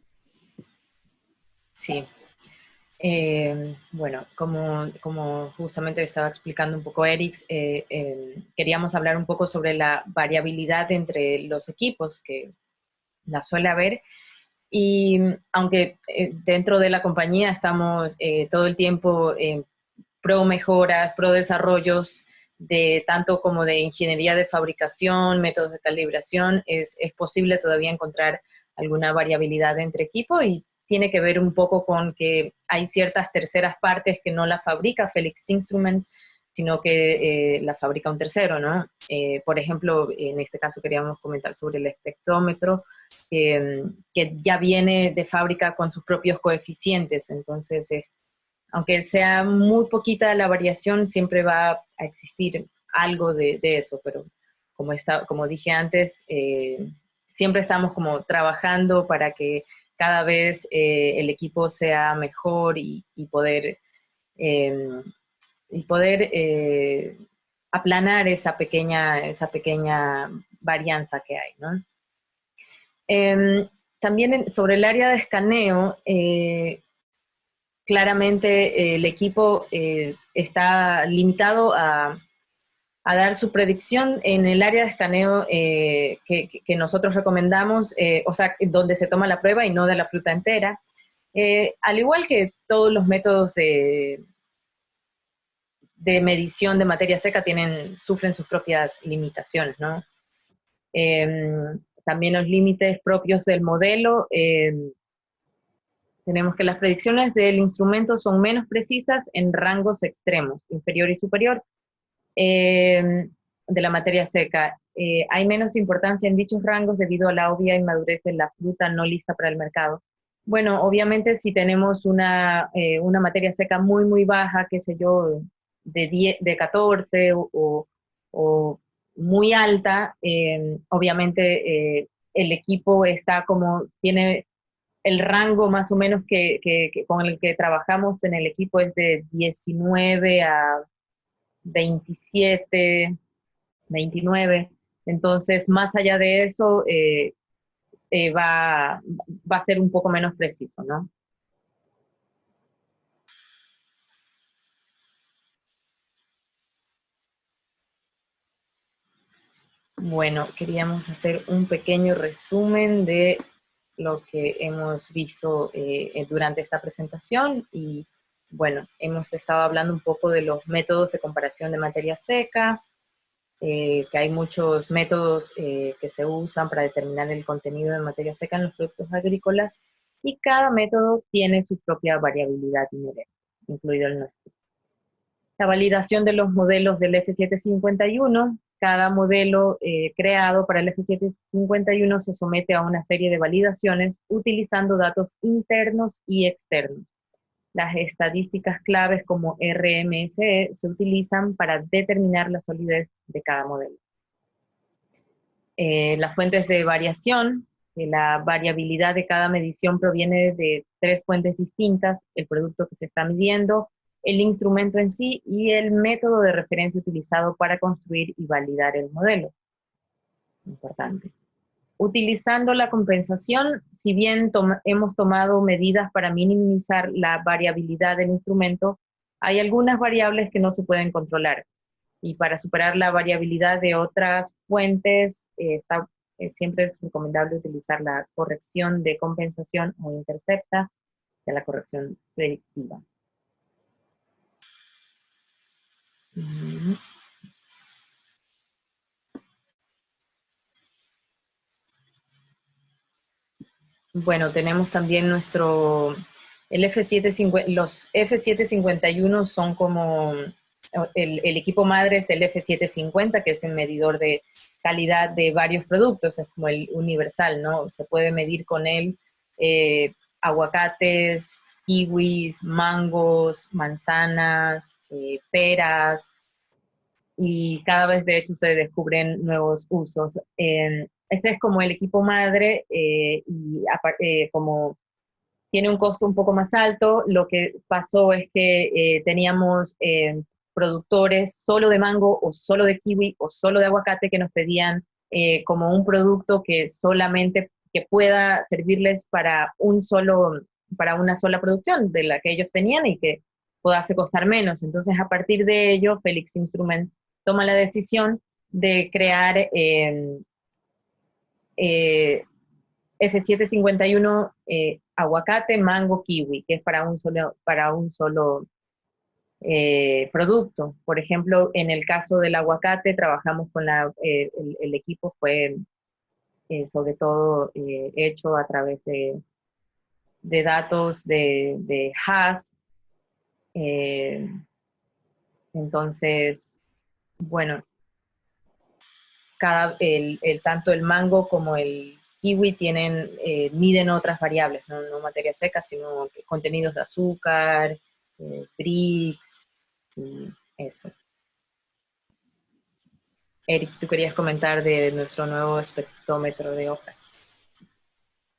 Sí. Bueno, como justamente estaba explicando un poco Eric, queríamos hablar un poco sobre la variabilidad entre los equipos, que la suele haber, Y aunque dentro de la compañía estamos todo el tiempo pro mejoras, pro desarrollos, de tanto como de ingeniería de fabricación, métodos de calibración, es posible todavía encontrar alguna variabilidad entre equipo y tiene que ver un poco con que hay ciertas terceras partes que no la fabrica Felix Instruments, sino que la fabrica un tercero, ¿no? Por ejemplo, en este caso queríamos comentar sobre el espectrómetro, que ya viene de fábrica con sus propios coeficientes, entonces aunque sea muy poquita la variación, siempre va a existir algo de eso, pero como dije antes, siempre estamos como trabajando para que cada vez el equipo sea mejor y poder eh, aplanar esa pequeña varianza que hay, ¿no? También sobre el área de escaneo, claramente el equipo está limitado a dar su predicción en el área de escaneo que nosotros recomendamos, o sea, donde se toma la prueba y no de la fruta entera. Al igual que todos los métodos de medición de materia seca sufren sus propias limitaciones, ¿no? También los límites propios del modelo. Tenemos que las predicciones del instrumento son menos precisas en rangos extremos, inferior y superior, de la materia seca. Hay menos importancia en dichos rangos debido a la obvia inmadurez de la fruta no lista para el mercado. Bueno, obviamente si tenemos una materia seca muy, muy baja, qué sé yo, de 14 o muy alta, obviamente el equipo tiene el rango más o menos con el que trabajamos en el equipo es de 19 a 27, 29. Entonces, más allá de eso, va a ser un poco menos preciso, ¿no? Bueno, queríamos hacer un pequeño resumen de lo que hemos visto durante esta presentación y bueno, hemos estado hablando un poco de los métodos de comparación de materia seca, que hay muchos métodos que se usan para determinar el contenido de materia seca en los productos agrícolas y cada método tiene su propia variabilidad inherente, incluido el nuestro. La validación de los modelos del F751. Cada modelo creado para el F751 se somete a una serie de validaciones utilizando datos internos y externos. Las estadísticas claves como RMSE se utilizan para determinar la solidez de cada modelo. Las fuentes de variación. La variabilidad de cada medición proviene de 3 fuentes distintas: el producto que se está midiendo, el instrumento en sí y el método de referencia utilizado para construir y validar el modelo. Importante. Utilizando la compensación, si bien hemos tomado medidas para minimizar la variabilidad del instrumento, hay algunas variables que no se pueden controlar. Y para superar la variabilidad de otras fuentes, siempre es recomendable utilizar la corrección de compensación o intercepta de la corrección predictiva. Bueno, tenemos también los F751 son como, el equipo madre es el F750, que es el medidor de calidad de varios productos, es como el universal, ¿no? Se puede medir con él aguacates, kiwis, mangos, manzanas, peras, y cada vez de hecho se descubren nuevos usos. Ese es como el equipo madre como tiene un costo un poco más alto, lo que pasó es que teníamos productores solo de mango o solo de kiwi o solo de aguacate que nos pedían como un producto que solamente que pueda servirles para una sola producción de la que ellos tenían y que pueda costar menos. Entonces, a partir de ello, Felix Instruments toma la decisión de crear F751 aguacate, mango, kiwi, que es para un solo producto. Por ejemplo, en el caso del aguacate, trabajamos con el equipo fue sobre todo hecho a través de datos de Haas. Entonces, bueno, tanto el mango como el kiwi miden otras variables, no materia seca, sino contenidos de azúcar, Brix y eso. Eric, tú querías comentar de nuestro nuevo espectrómetro de hojas.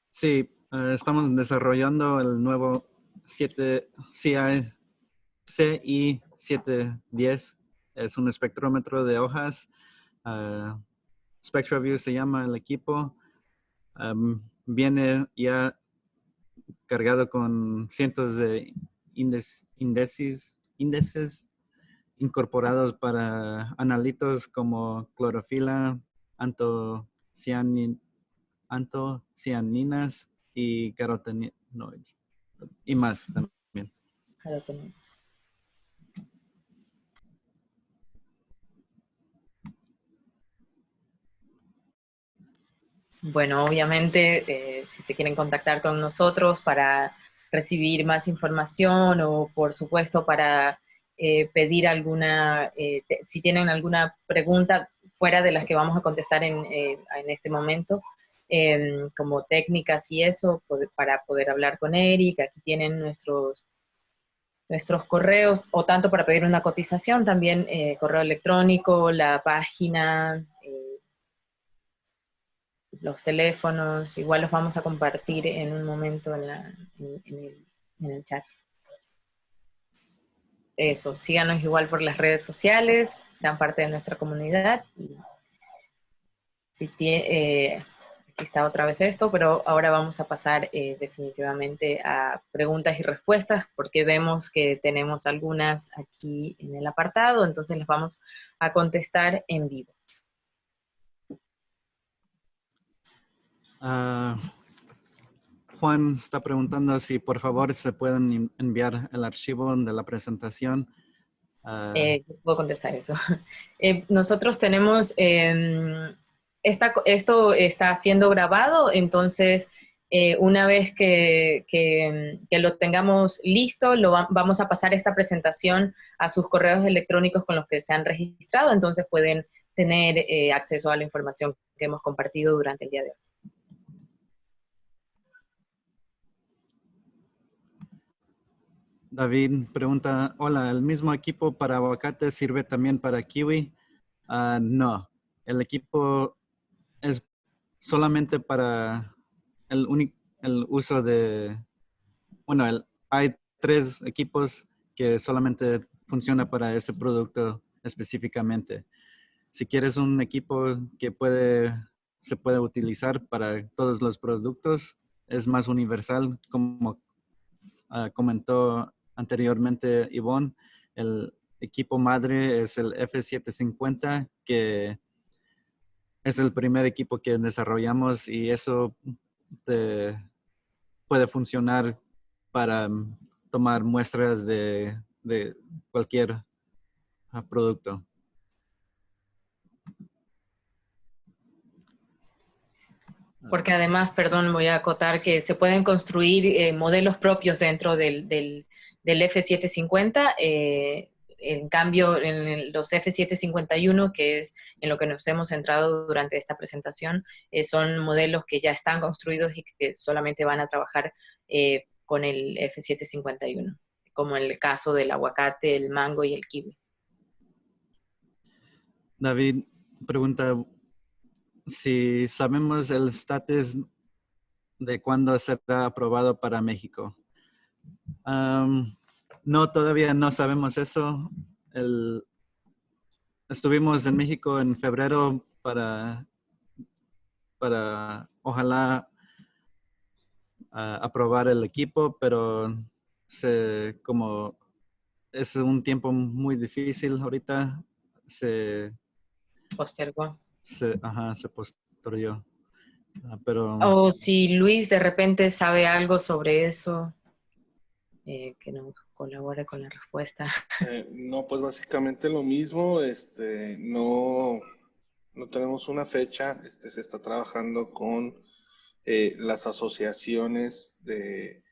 Sí, estamos desarrollando el nuevo CI 710. Es un espectrómetro de hojas. SpectraView se llama el equipo. Viene ya cargado con cientos de índices incorporados para analitos como clorofila, antocianinas y carotenoides y más también. Carotenoides. Bueno, obviamente, si se quieren contactar con nosotros para recibir más información o, por supuesto, para pedir si tienen alguna pregunta fuera de las que vamos a contestar en este momento, como técnicas y eso, para poder hablar con Eric, aquí tienen nuestros correos, o tanto para pedir una cotización, también correo electrónico, la página, los teléfonos, igual los vamos a compartir en un momento en el chat. Eso, síganos igual por las redes sociales, sean parte de nuestra comunidad. Y aquí está otra vez esto, pero ahora vamos a pasar definitivamente a preguntas y respuestas, porque vemos que tenemos algunas aquí en el apartado, entonces les vamos a contestar en vivo. Juan está preguntando si por favor se pueden enviar el archivo de la presentación. Puedo contestar eso. Nosotros tenemos, esto está siendo grabado, entonces una vez que lo tengamos listo, vamos a pasar esta presentación a sus correos electrónicos con los que se han registrado, entonces pueden tener acceso a la información que hemos compartido durante el día de hoy. David pregunta, hola, ¿el mismo equipo para aguacate sirve también para kiwi? No, el equipo es solamente para el uso de, bueno, hay 3 equipos que solamente funciona para ese producto específicamente. Si quieres un equipo que se puede utilizar para todos los productos, es más universal, como comentó anteriormente Ivonne, el equipo madre es el F750, que es el primer equipo que desarrollamos y eso puede funcionar para tomar muestras de cualquier producto. Porque además, perdón, voy a acotar que se pueden construir modelos propios dentro del F750. En cambio, en los F751, que es en lo que nos hemos centrado durante esta presentación, son modelos que ya están construidos y que solamente van a trabajar con el F751, como en el caso del aguacate, el mango y el kiwi. David pregunta si sabemos el estatus de cuándo será aprobado para México. No, todavía no sabemos eso. Estuvimos en México en febrero para ojalá aprobar el equipo, pero como es un tiempo muy difícil ahorita, se Postergó. se postergó. Pero O si Luis de repente sabe algo sobre eso, que nos colabore con la respuesta. No, pues básicamente lo mismo, no, no tenemos una fecha, se está trabajando con las asociaciones de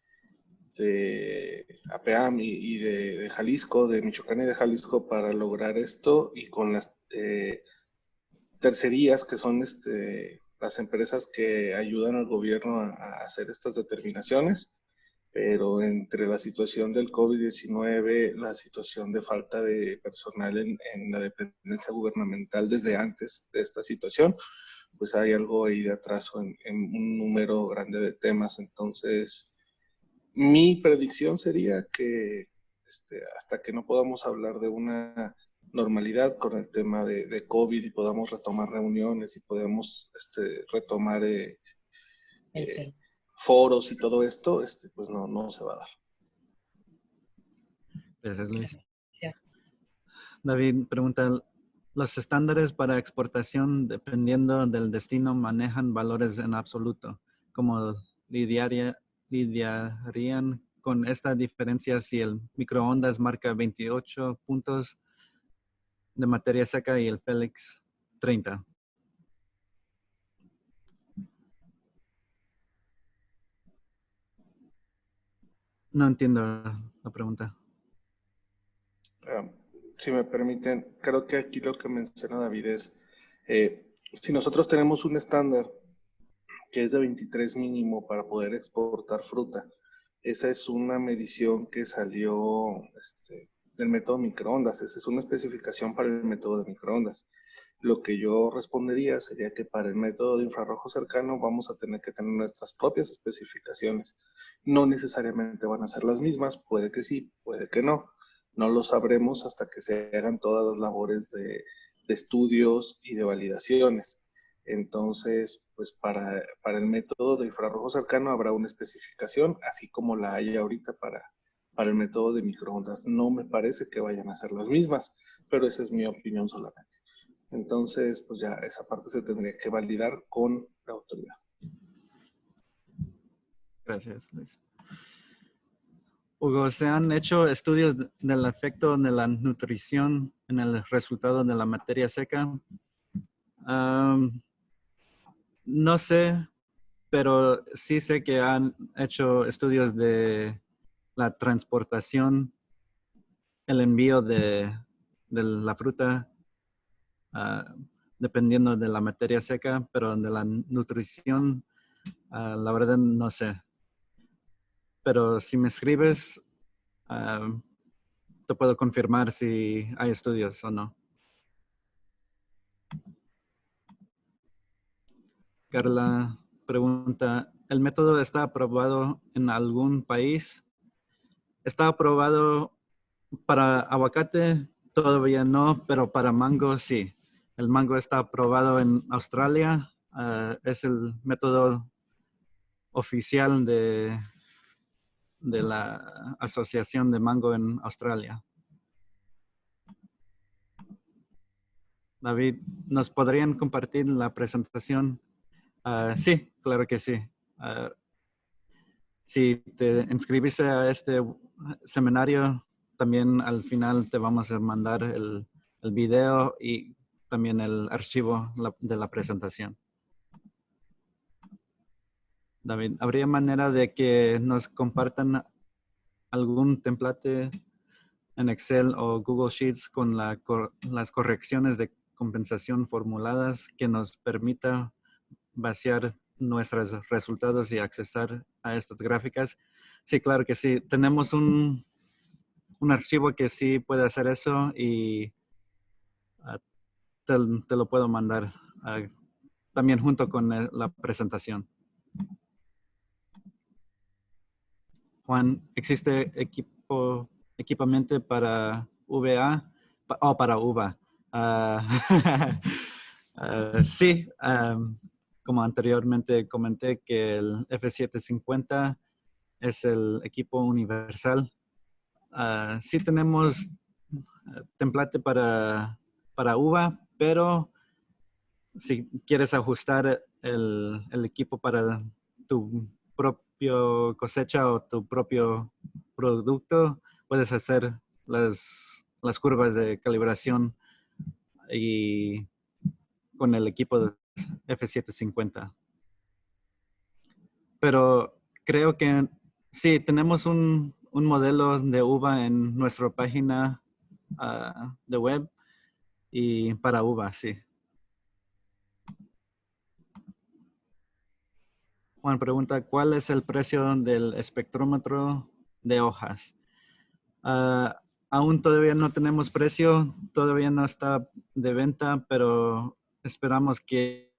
APAM y de Jalisco, de Michoacán y de Jalisco para lograr esto y con las tercerías que son las empresas que ayudan al gobierno a hacer estas determinaciones, pero entre la situación del COVID-19, la situación de falta de personal en la dependencia gubernamental desde antes de esta situación, pues hay algo ahí de atraso en un número grande de temas. Entonces, mi predicción sería que hasta que no podamos hablar de una normalidad con el tema de COVID y podamos retomar reuniones y podamos retomar foros y todo esto, pues no, no se va a dar. gracias, Luis. Ya. David pregunta, ¿los estándares para exportación dependiendo del destino manejan valores en absoluto? ¿Cómo lidiarían con esta diferencia si el microondas marca 28 puntos de materia seca y el Félix 30? No entiendo la pregunta. Si me permiten, creo que aquí lo que menciona David es, si nosotros tenemos un estándar que es de 23 mínimo para poder exportar fruta, esa es una medición que salió del método microondas, esa es una especificación para el método de microondas. Lo que yo respondería sería que para el método de infrarrojo cercano vamos a tener que tener nuestras propias especificaciones. No necesariamente van a ser las mismas, puede que sí, puede que no. No lo sabremos hasta que se hagan todas las labores de estudios y de validaciones. Entonces, pues para el método de infrarrojo cercano habrá una especificación, así como la hay ahorita para el método de microondas. No me parece que vayan a ser las mismas, pero esa es mi opinión solamente. Entonces, pues ya esa parte se tendría que validar con la autoridad. Gracias, Luis. Hugo, ¿se han hecho estudios del efecto de la nutrición en el resultado de la materia seca? No sé, pero sí sé que han hecho estudios de la transportación, el envío de la fruta, dependiendo de la materia seca, pero de la nutrición, la verdad no sé. Pero si me escribes, te puedo confirmar si hay estudios o no. Carla pregunta, ¿el método está aprobado en algún país? Está aprobado para aguacate, todavía no, pero para mango sí. El mango está aprobado en Australia. Es el método oficial de la Asociación de Mango en Australia. David, ¿nos podrían compartir la presentación? Sí, claro que sí. Si te inscribiste a este seminario, también al final te vamos a mandar el video y también el archivo de la presentación. David, ¿habría manera de que nos compartan algún template en Excel o Google Sheets con las correcciones de compensación formuladas que nos permita vaciar nuestros resultados y accesar a estas gráficas? Sí, claro que sí. Tenemos un archivo que sí puede hacer eso y te lo puedo mandar también junto con la presentación. Juan, ¿existe equipamiento para VA o para UVA? Sí, como anteriormente comenté que el F750 es el equipo universal. Sí tenemos template para UVA, pero si quieres ajustar el equipo para tu propio cosecha o tu propio producto, puedes hacer las curvas de calibración y con el equipo de F750. Pero creo que sí, tenemos un modelo de uva en nuestra página de web y para uva, sí. Juan pregunta, ¿cuál es el precio del espectrómetro de hojas? Aún todavía no tenemos precio, todavía no está de venta, pero esperamos que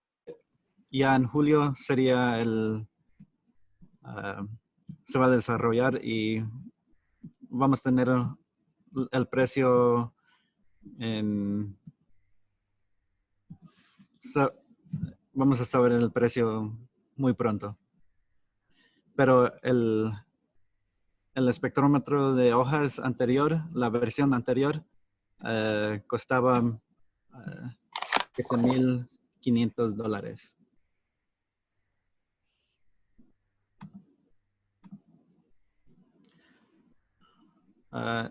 ya en julio sería se va a desarrollar y vamos a tener el precio vamos a saber el precio muy pronto. Pero el espectrómetro de hojas anterior, la versión anterior, costaba $7,500.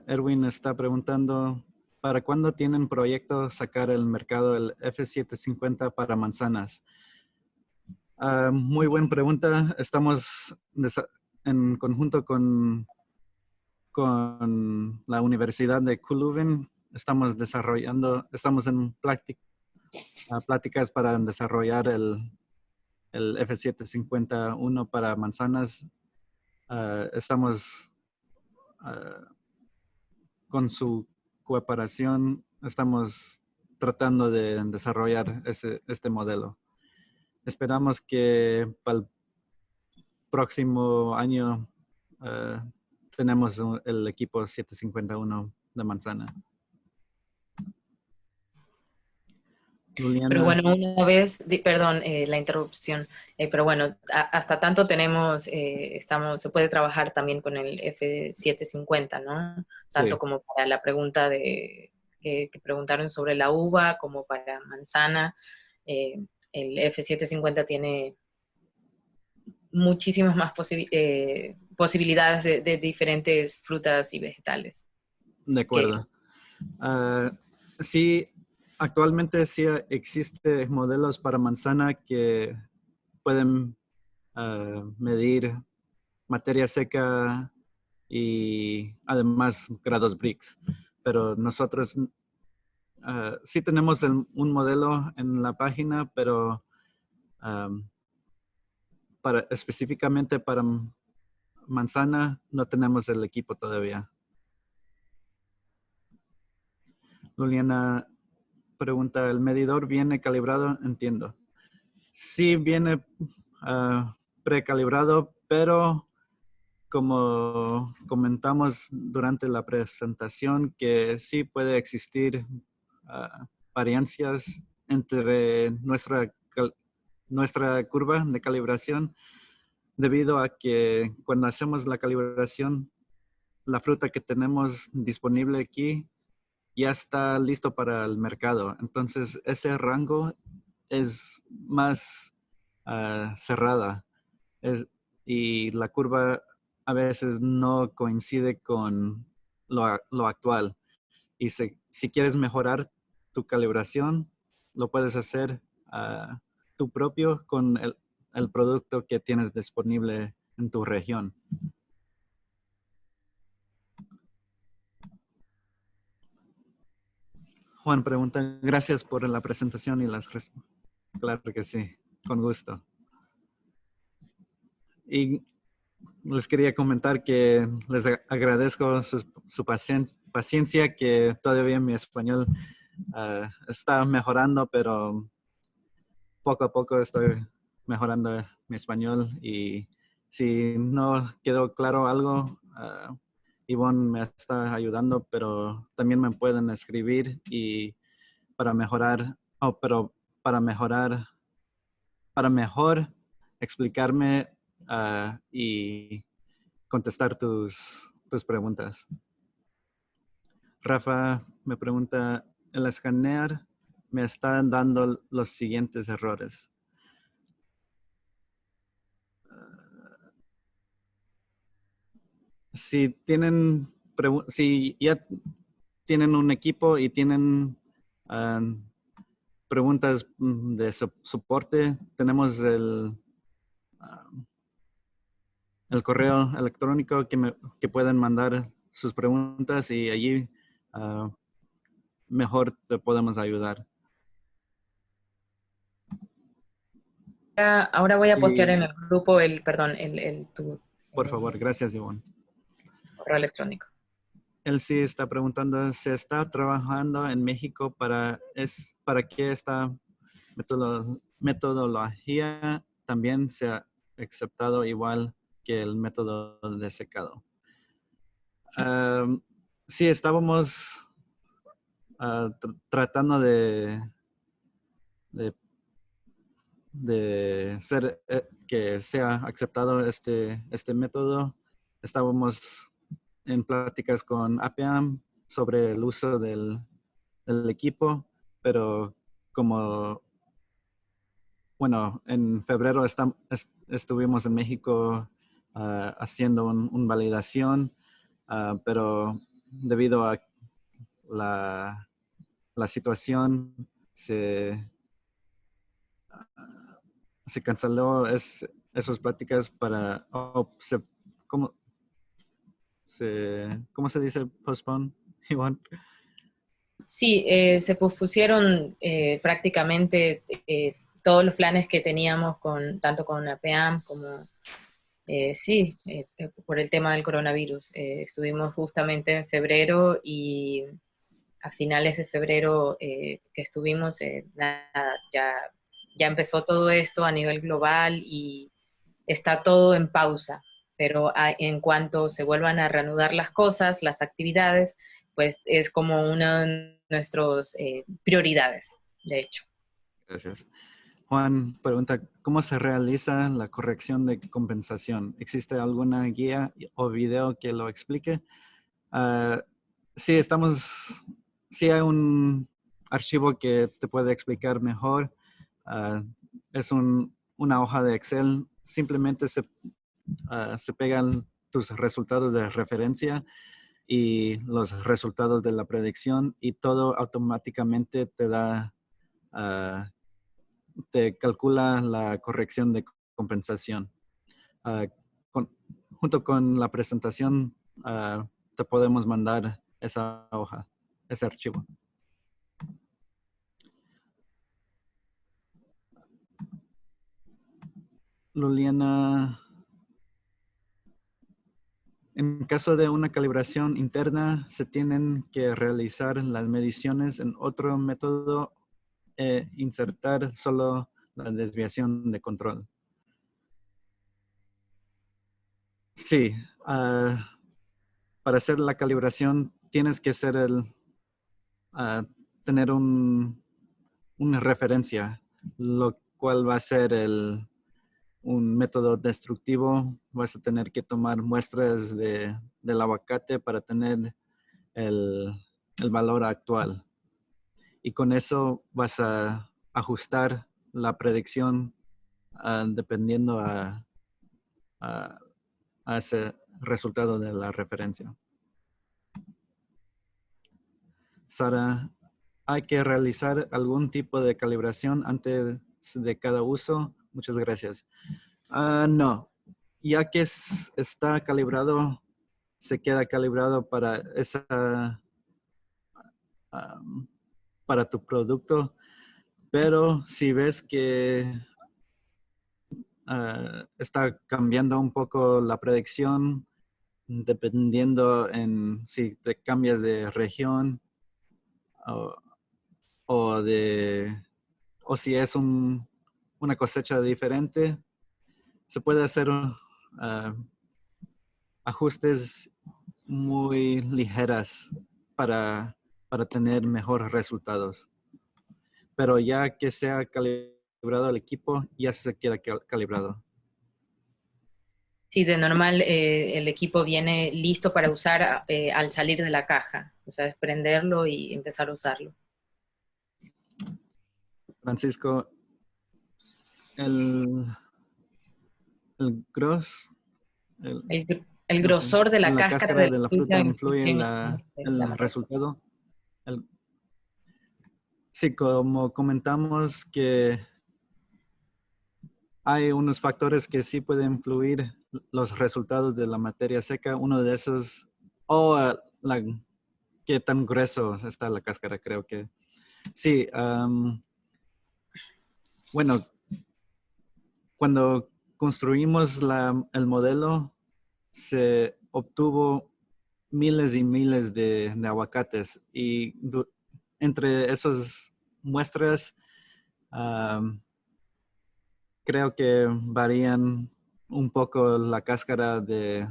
Erwin está preguntando, ¿para cuándo tienen proyecto sacar al mercado el F750 para manzanas? Muy buena pregunta. Estamos en conjunto con la Universidad de Leuven. Estamos en pláticas para desarrollar el F751 para manzanas. Estamos con su cooperación, estamos tratando de desarrollar este modelo. Esperamos que para el próximo año tenemos el equipo 751 de manzana. Juliana. Pero bueno, una vez, perdón la interrupción, pero bueno, hasta tanto tenemos, se puede trabajar también con el F750, ¿no? Tanto Sí. como para la pregunta que preguntaron sobre la uva, como para manzana. El F750 tiene muchísimas más posibilidades de diferentes frutas y vegetales. De acuerdo. Sí, actualmente sí existen modelos para manzana que pueden medir materia seca y además grados Brix. Pero nosotros sí tenemos un modelo en la página, pero específicamente para manzana no tenemos el equipo todavía. Juliana pregunta, ¿el medidor viene calibrado? Entiendo. Sí viene precalibrado, pero como comentamos durante la presentación, que sí puede existir variancias entre nuestra curva de calibración, debido a que cuando hacemos la calibración, la fruta que tenemos disponible aquí ya está listo para el mercado. Entonces, ese rango es más cerrada y la curva a veces no coincide con lo actual. Y si quieres mejorar tu calibración, lo puedes hacer tú propio con el producto que tienes disponible en tu región. Juan pregunta, gracias por la presentación y las respuestas. Claro que sí, con gusto. Y les quería comentar que les agradezco su paciencia, que todavía mi español está mejorando, pero poco a poco estoy mejorando mi español. Y si no quedó claro algo, Ivonne me está ayudando, pero también me pueden escribir y para mejorar, para mejor explicarme y contestar tus preguntas. Rafa me pregunta, el escanear me está dando los siguientes errores. si ya tienen un equipo y tienen preguntas de soporte, tenemos ah, el correo electrónico que pueden mandar sus preguntas y allí ah, mejor te podemos ayudar. Ahora voy a postear en Y, el grupo tu por favor, gracias, Ivonne. correo electrónico. Él sí está preguntando, ¿se está trabajando en México para que esta metodología también sea aceptado igual que el método de secado? Sí, estábamos tratando de, de ser que sea aceptado este método. Estábamos en pláticas con APAM sobre el uso del equipo, pero en febrero estuvimos en México haciendo un validación, pero debido a la situación se canceló esas pláticas para, ¿cómo, ¿cómo se dice postpone, Iván? Sí, se pospusieron prácticamente todos los planes que teníamos tanto con APAM como, por el tema del coronavirus. Estuvimos justamente en febrero y a finales de febrero que estuvimos, nada, ya empezó todo esto a nivel global y está todo en pausa. Pero en cuanto se vuelvan a reanudar las cosas, las actividades, pues es como una de nuestras prioridades, de hecho. Gracias. Juan pregunta, ¿cómo se realiza la corrección de compensación? ¿Existe alguna guía o video que lo explique? Ah, sí, sí hay un archivo que te puede explicar mejor. Ah, es una hoja de Excel. Simplemente se pegan tus resultados de referencia y los resultados de la predicción y todo automáticamente ah, te calcula la corrección de compensación. Ah, junto con la presentación, te podemos mandar esa hoja, ese archivo. Luliana, en caso de una calibración interna, se tienen que realizar las mediciones en otro método e insertar solo la desviación de control. Sí, para hacer la calibración tienes que tener una referencia, lo cual va a ser un método destructivo. Vas a tener que tomar muestras del aguacate para tener el valor actual. Y con eso vas a ajustar la predicción dependiendo a ese resultado de la referencia. Sara, ¿hay que realizar algún tipo de calibración antes de cada uso? Muchas gracias. No, ya que está calibrado, se queda calibrado para tu producto, pero si ves que está cambiando un poco la predicción, dependiendo en si te cambias de región o, o si es una cosecha diferente, se puede hacer ajustes muy ligeras para tener mejores resultados. Pero ya que sea calibrado el equipo, ya se queda calibrado. Sí, de normal el equipo viene listo para usar al salir de la caja, o sea, desprenderlo y empezar a usarlo. Francisco, el gross, El El no sé, grosor de la en la cáscara cáscara de de la la fruta fruta influye en en la el materia. resultado. El- sí, como comentamos que hay unos factores que sí pueden influir los resultados de la materia seca. Uno de esos, o qué tan grueso está la cáscara, creo que. Sí, bueno, cuando construimos el modelo, se obtuvo miles y miles de aguacates y entre esas muestras, am, creo que varían un poco la cáscara de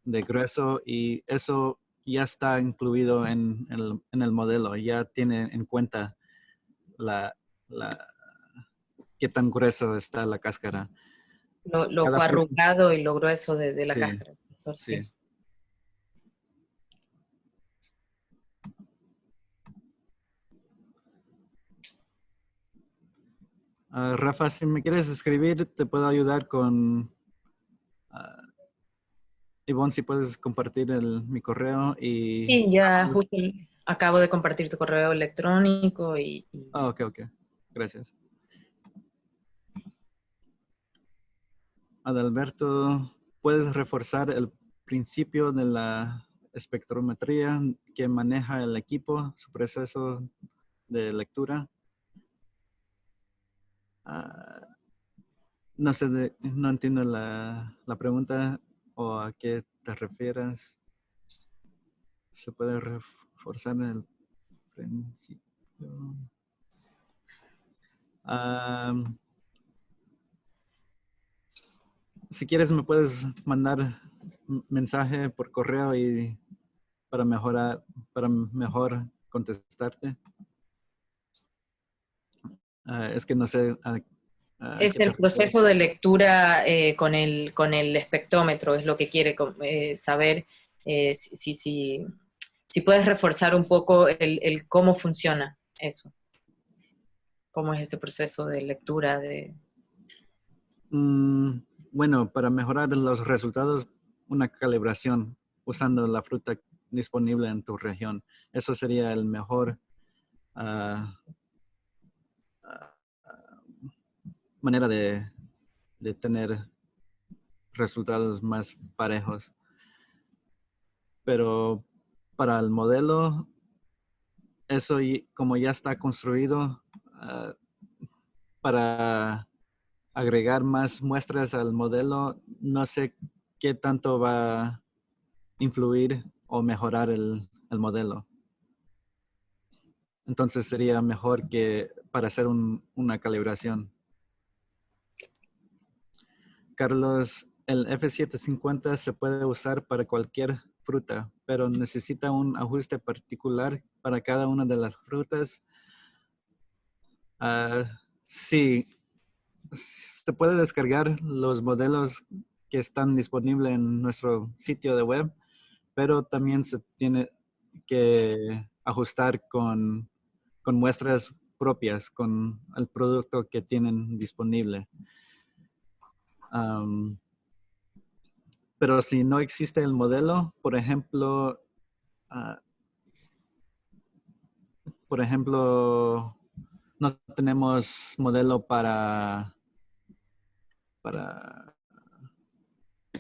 grueso y eso ya está incluido en el modelo, ya tiene en cuenta la, la- qué tan grueso está la cáscara. Lo Cada fruta, arrugado y lo grueso de la sí, cáscara. Eso sí. sí. Rafa, si me quieres escribir, te puedo ayudar con ah, Ivonne, si puedes compartir mi correo y... Sí, ya justo acabo de compartir tu correo electrónico Ah, ok, ok. Gracias. Adalberto, ¿puedes reforzar el principio de la espectrometría que maneja el equipo, su proceso de lectura? Ah, no sé, no entiendo la pregunta o a qué te refieres. ¿Se puede reforzar el principio? Am, si quieres me puedes mandar mensaje por correo y para mejor contestarte. Es que no sé a es qué te el refieres. proceso de lectura con el espectrómetro, es lo que quiere saber si puedes reforzar un poco el cómo funciona eso, cómo es ese proceso de lectura de... Mm, bueno, para mejorar los resultados, una calibración usando la fruta disponible en tu región. Eso sería el mejor ah, ah, manera de tener resultados más parejos. Pero para el modelo, eso como ya está construido, para agregar más muestras al modelo, no sé qué tanto va a influir o mejorar el modelo. Entonces sería mejor que para hacer una calibración. Carlos, el F750 se puede usar para cualquier fruta, pero necesita un ajuste particular para cada una de las frutas. Sí, se puede descargar los modelos que están disponibles en nuestro sitio de web, pero también se tiene que ajustar con muestras propias, con el producto que tienen disponible. Pero si no existe el modelo, ah, por ejemplo, no tenemos modelo para,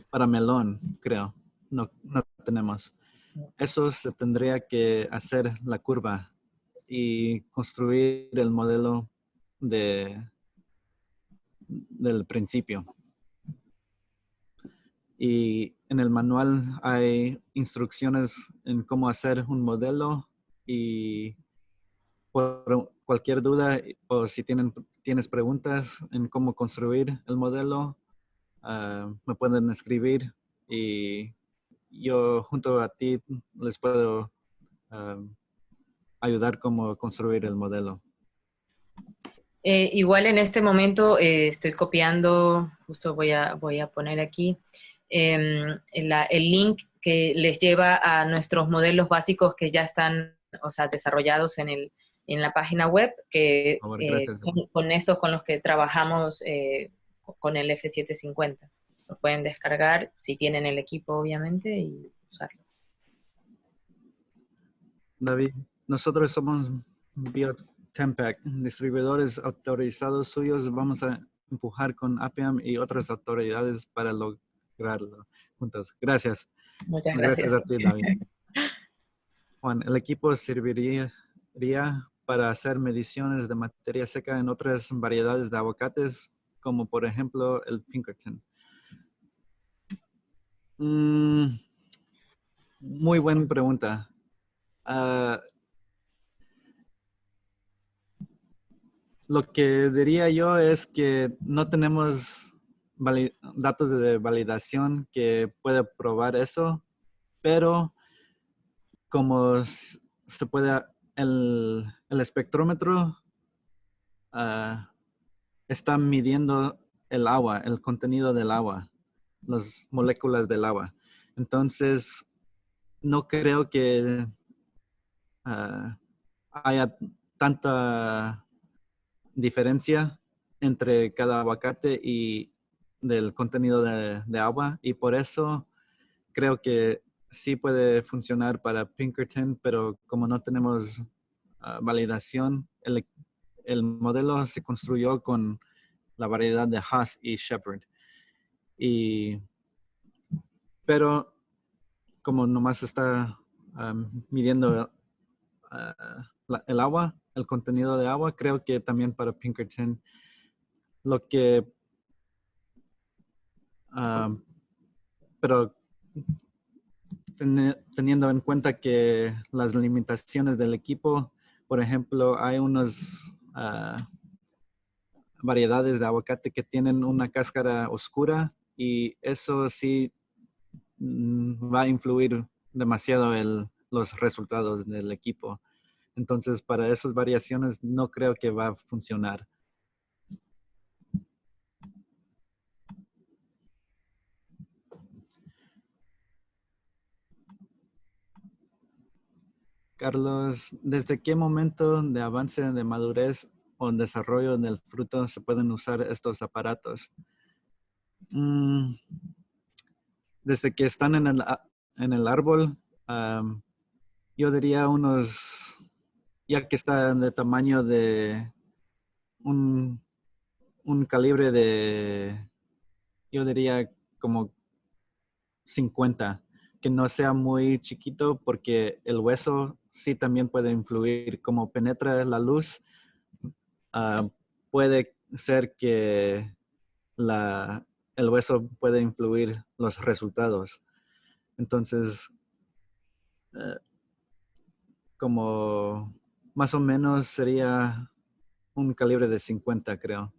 para melón, creo. No, no tenemos. Eso se tendría que hacer la curva y construir el modelo del principio. Y en el manual hay instrucciones en cómo hacer un modelo y por cualquier duda o si tienes preguntas en cómo construir el modelo, me pueden escribir y yo junto a ti les puedo ah, ayudar cómo construir el modelo. Igual en este momento estoy copiando, justo voy a poner aquí el link que les lleva a nuestros modelos básicos que ya están, o sea, desarrollados en la página web, que Por favor, gracias. son con estos con los que trabajamos con el F750. Lo pueden descargar si tienen el equipo, obviamente, y usarlo. David, nosotros somos Biotempac, distribuidores autorizados suyos. Vamos a empujar con Appium y otras autoridades para lograrlo juntos. Gracias. Muchas Gracias gracias. a ti, David. Juan, el equipo serviría para hacer mediciones de materia seca en otras variedades de aguacates, como por ejemplo el Pinkerton. Muy buena pregunta. Lo que diría yo es que no tenemos datos de validación que pueda probar eso, pero como se puede, el espectrómetro está midiendo el agua, el contenido del agua, las moléculas del agua. Entonces, no creo que haya tanta diferencia entre cada aguacate y del contenido de agua, y por eso creo que sí puede funcionar para Pinkerton, pero como no tenemos validación, el modelo se construyó con la variedad de Haas y Shepherd. Pero como nomás está midiendo el agua, el contenido de agua, creo que también para Pinkerton lo que pero teniendo en cuenta que las limitaciones del equipo, por ejemplo, hay unas variedades de aguacate que tienen una cáscara oscura y eso sí va a influir demasiado en los resultados del equipo. Entonces, para esas variaciones no creo que va a funcionar. Carlos, ¿desde qué momento de avance de madurez o desarrollo del fruto se pueden usar estos aparatos? Desde que están en el árbol, yo diría ya que está de tamaño de un calibre de, yo diría como 50, que no sea muy chiquito porque el hueso sí también puede influir. Como penetra la luz, puede ser que el hueso puede influir los resultados. Entonces, como más o menos sería un calibre de 50, creo.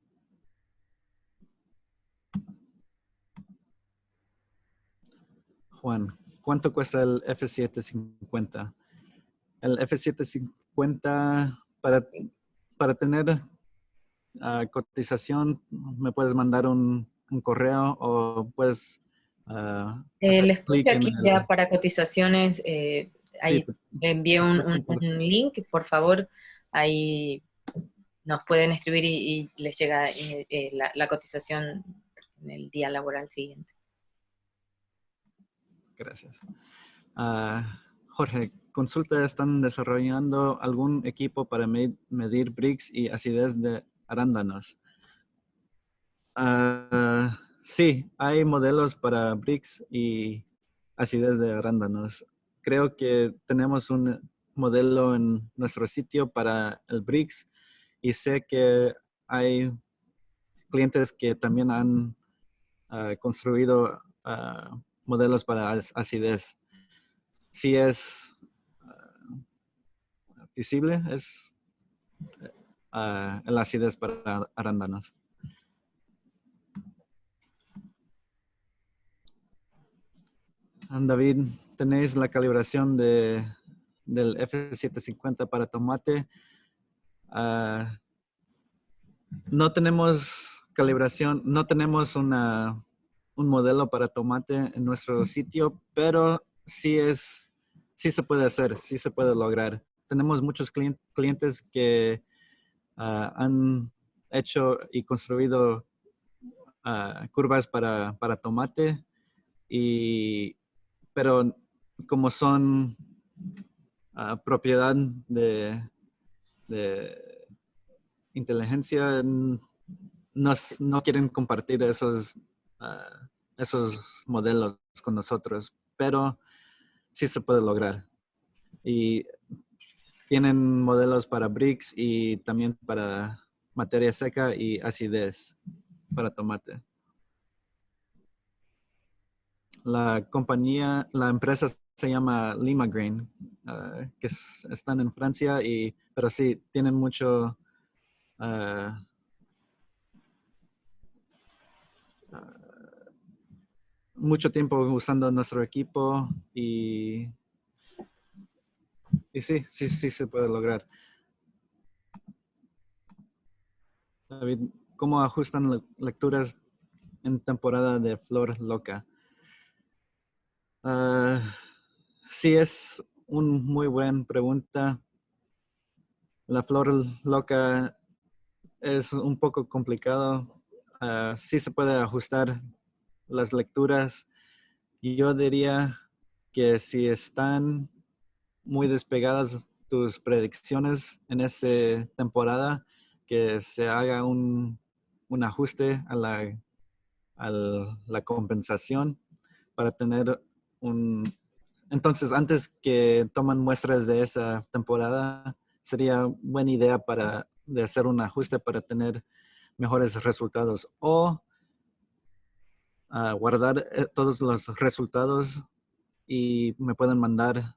Juan, ¿cuánto cuesta el F750? El F750 para tener cotización, me puedes mandar un correo o puedes hacer Les puse clic en aquí ya para cotizaciones, Sí, ahí le envié un link, por favor, ahí nos pueden escribir y les llega la cotización en el día laboral siguiente. Gracias. Jorge, consulta, ¿están desarrollando algún equipo para medir Brix y acidez de arándanos? Sí, hay modelos para Brix y acidez de arándanos. Creo que tenemos un modelo en nuestro sitio para el Brix y sé que hay clientes que también han construido modelos para acidez. Sí es visible, es la acidez para arándanos. David, ¿tenéis la calibración del F750 para tomate? No tenemos calibración, no tenemos un modelo para tomate en nuestro sitio, pero sí se puede hacer, sí se puede lograr. Tenemos muchos clientes que han hecho y construido curvas para tomate, pero como son propiedad de inteligencia, no quieren compartir esos modelos con nosotros, pero sí se puede lograr. Y tienen modelos para bricks y también para materia seca y acidez para tomate. La empresa se llama Limagrain, que están en Francia, pero sí, tienen mucho tiempo usando nuestro equipo y sí se puede lograr. David, ¿cómo ajustan lecturas en temporada de flor loca? Sí, es una muy buena pregunta. La flor loca es un poco complicado. Sí se puede ajustar las lecturas. Y yo diría que si están muy despegadas tus predicciones en esa temporada, que se haga un ajuste a la compensación para tener Entonces, antes que toman muestras de esa temporada, sería buena idea de hacer un ajuste para tener mejores resultados o guardar todos los resultados y me pueden mandar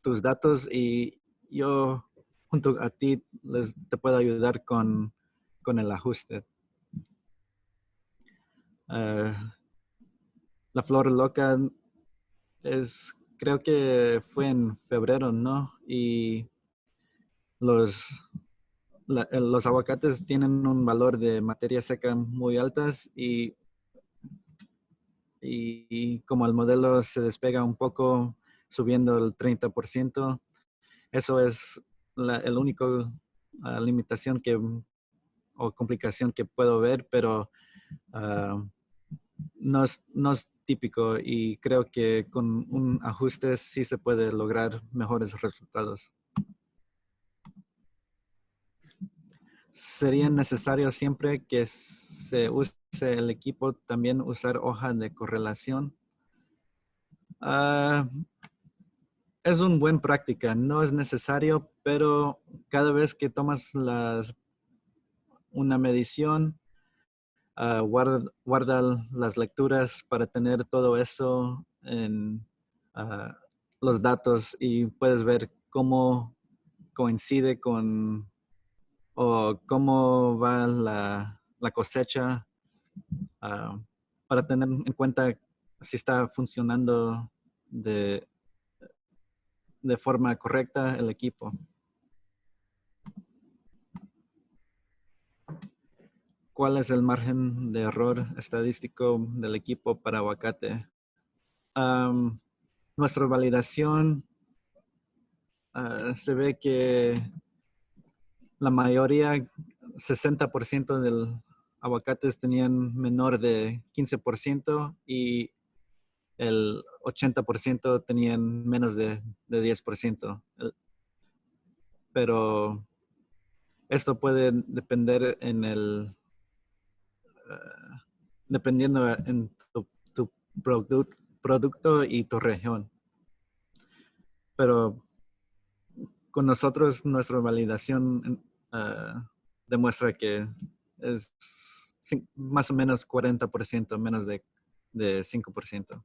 tus datos y yo junto a ti te puedo ayudar con el ajuste. La flor loca creo que fue en febrero, ¿no? Y los aguacates tienen un valor de materia seca muy altas y como el modelo se despega un poco subiendo el 30%, eso es el único limitación o complicación que puedo ver, pero no es típico y creo que con un ajuste sí se puede lograr mejores resultados. ¿Sería necesario siempre que se use el equipo también usar hoja de correlación? Es una buena práctica, no es necesario, pero cada vez que tomas una medición, guarda las lecturas para tener todo eso en los datos y puedes ver cómo coincide o cómo va la cosecha para tener en cuenta si está funcionando de forma correcta el equipo. ¿Cuál es el margen de error estadístico del equipo para aguacate? Nuestra validación se ve que la mayoría, 60% de aguacates tenían menor de 15% y el 80% tenían menos de 10%. Pero esto puede depender dependiendo en tu producto y tu región. Pero con nosotros, nuestra validación demuestra que es más o menos 40%, menos de 5%.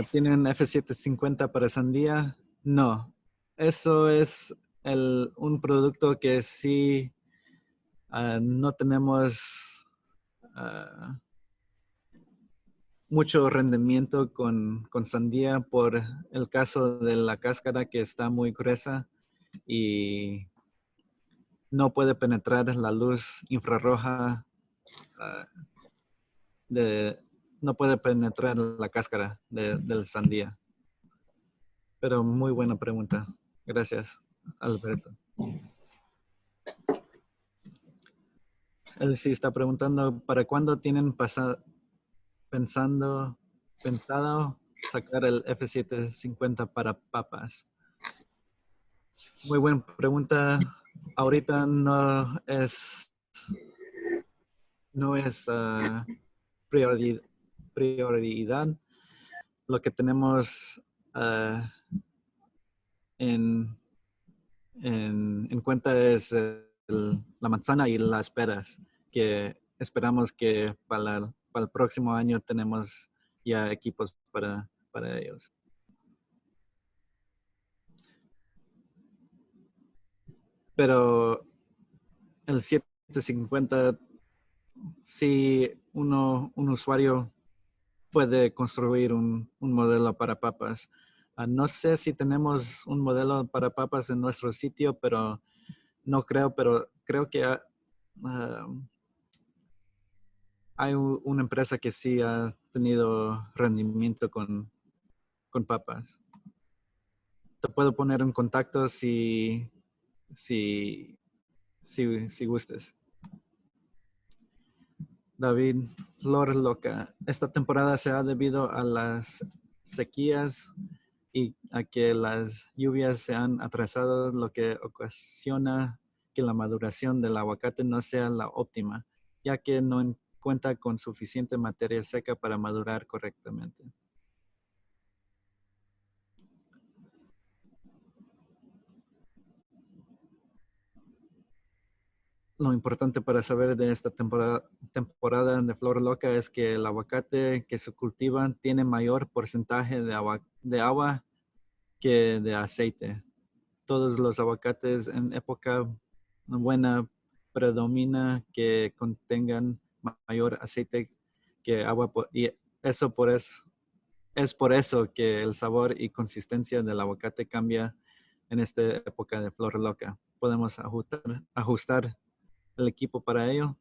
¿Tienen F750 para sandía? No. Eso es un producto que sí no tenemos mucho rendimiento con sandía por el caso de la cáscara que está muy gruesa y no puede penetrar la luz infrarroja no puede penetrar la cáscara del sandía. Pero muy buena pregunta. Gracias, Alberto. él sí está preguntando, ¿para cuándo tienen pensado sacar el F-750 para papas? Muy buena pregunta. Sí. Ahorita no es prioridad. Lo que tenemos ah, en, en cuenta es la manzana y las peras, que esperamos que para el próximo año tenemos ya equipos para ellos. Pero el 750, si un usuario puede construir un modelo para papas. No sé si tenemos un modelo para papas en nuestro sitio, pero no creo, pero creo que ah, hay una empresa que sí ha tenido rendimiento con papas. Te puedo poner en contacto si, si gustes. David, flor loca. Esta temporada se ha debido a las sequías y a que las lluvias se han atrasado, lo que ocasiona que la maduración del aguacate no sea la óptima, ya que no cuenta con suficiente materia seca para madurar correctamente. Lo importante para saber de esta temporada de flor loca es que el aguacate que se cultiva tiene mayor porcentaje de agua que de aceite. Todos los aguacates en época buena predomina que contengan mayor aceite que agua y eso es por eso que el sabor y consistencia del aguacate cambia en esta época de flor loca. Podemos ajustar el equipo para ello.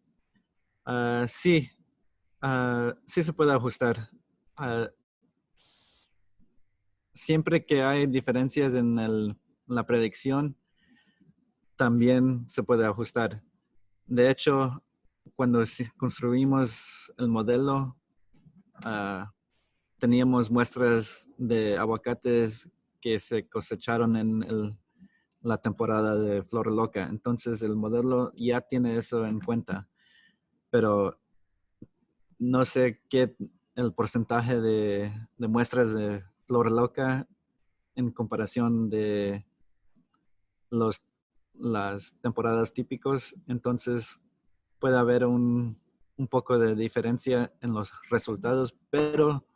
Sí, sí se puede ajustar. Ah, Siempre que hay diferencias en la predicción, también se puede ajustar. De hecho, cuando construimos el modelo, ah, teníamos muestras de aguacates que se cosecharon en la temporada de flor loca. Entonces el modelo ya tiene eso en cuenta, pero no sé qué el porcentaje de muestras de flor loca en comparación de las temporadas típicos. Entonces puede haber un poco de diferencia en los resultados, pero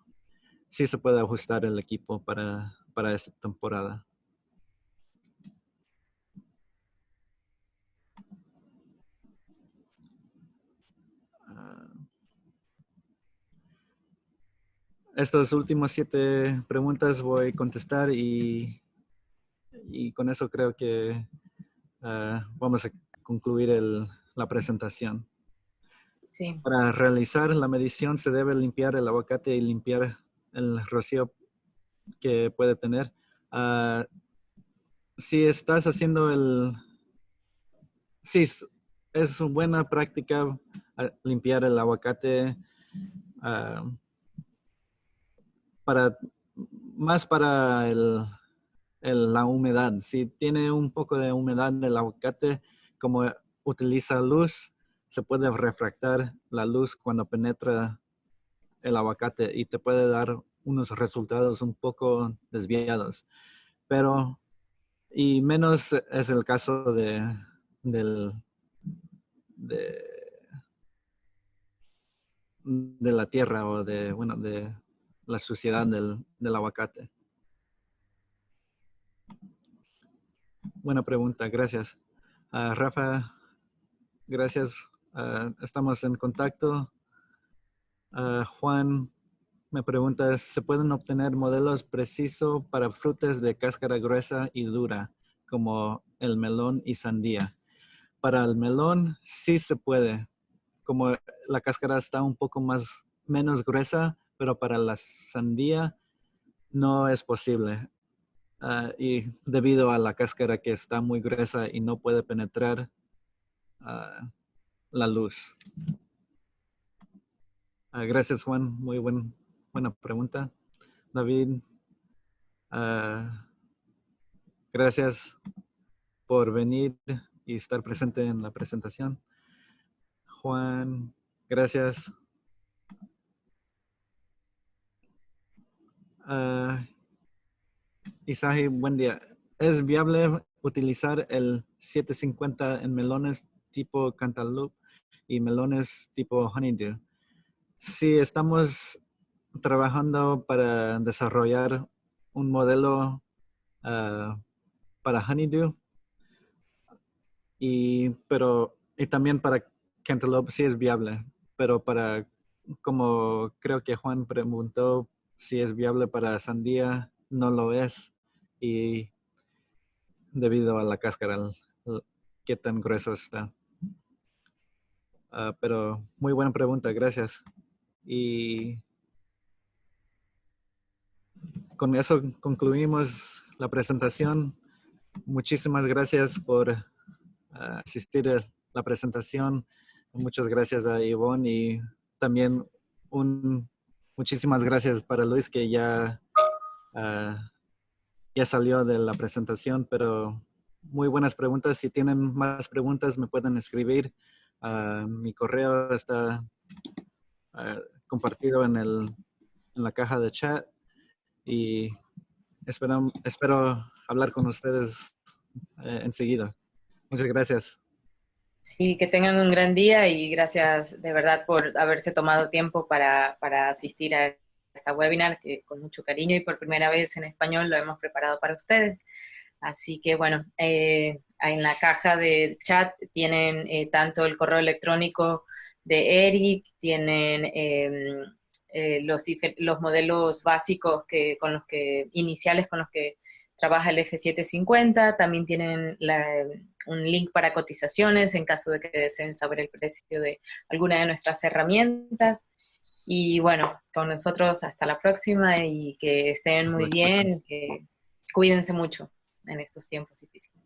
sí se puede ajustar el equipo para esta temporada. Ah, Estas últimas 7 preguntas voy a contestar y con eso creo que vamos a concluir la presentación. Sí. Para realizar la medición se debe limpiar el aguacate y limpiar el rocío que puede tener. Si estás haciendo sí, es una buena práctica limpiar el aguacate ah, para, más para la humedad. Si tiene un poco de humedad del aguacate, como utiliza luz, se puede refractar la luz cuando penetra el aguacate y te puede dar unos resultados un poco desviados. Y menos es el caso del, de, de la tierra o de la suciedad del aguacate. Buena pregunta, gracias. Rafa, gracias. Estamos en contacto. Juan me pregunta, ¿se pueden obtener modelos precisos para frutas de cáscara gruesa y dura, como el melón y sandía? Para el melón sí se puede, como la cáscara está un poco menos gruesa, pero para la sandía no es posible. Y debido a la cáscara que está muy gruesa y no puede penetrar, la luz. Gracias, Juan. Muy buena pregunta. David, gracias por venir y estar presente en la presentación. Juan, gracias. Isaí, buen día. ¿Es viable utilizar el 750 en melones tipo Cantaloupe y melones tipo Honeydew? Sí, estamos trabajando para desarrollar un modelo para Honeydew y también para Cantaloupe sí es viable, pero como creo que Juan preguntó si es viable para sandía, no lo es, y debido a la cáscara, qué tan grueso está. Pero muy buena pregunta, gracias. Y con eso concluimos la presentación. Muchísimas gracias por asistir a la presentación. Muchas gracias a Ivonne y también muchísimas gracias para Luis que ya salió de la presentación, pero muy buenas preguntas. Si tienen más preguntas me pueden escribir. Mi correo está compartido en la caja de chat y espero hablar con ustedes enseguida. Muchas gracias. Sí, que tengan un gran día y gracias de verdad por haberse tomado tiempo para asistir a esta webinar, que con mucho cariño y por primera vez en español lo hemos preparado para ustedes. Así que bueno, en la caja de chat tienen tanto el correo electrónico de Eric, tienen los modelos básicos iniciales con los que trabaja el F750, también tienen un link para cotizaciones en caso de que deseen saber el precio de alguna de nuestras herramientas. Y bueno, con nosotros hasta la próxima y que estén muy bien, que cuídense mucho en estos tiempos difíciles.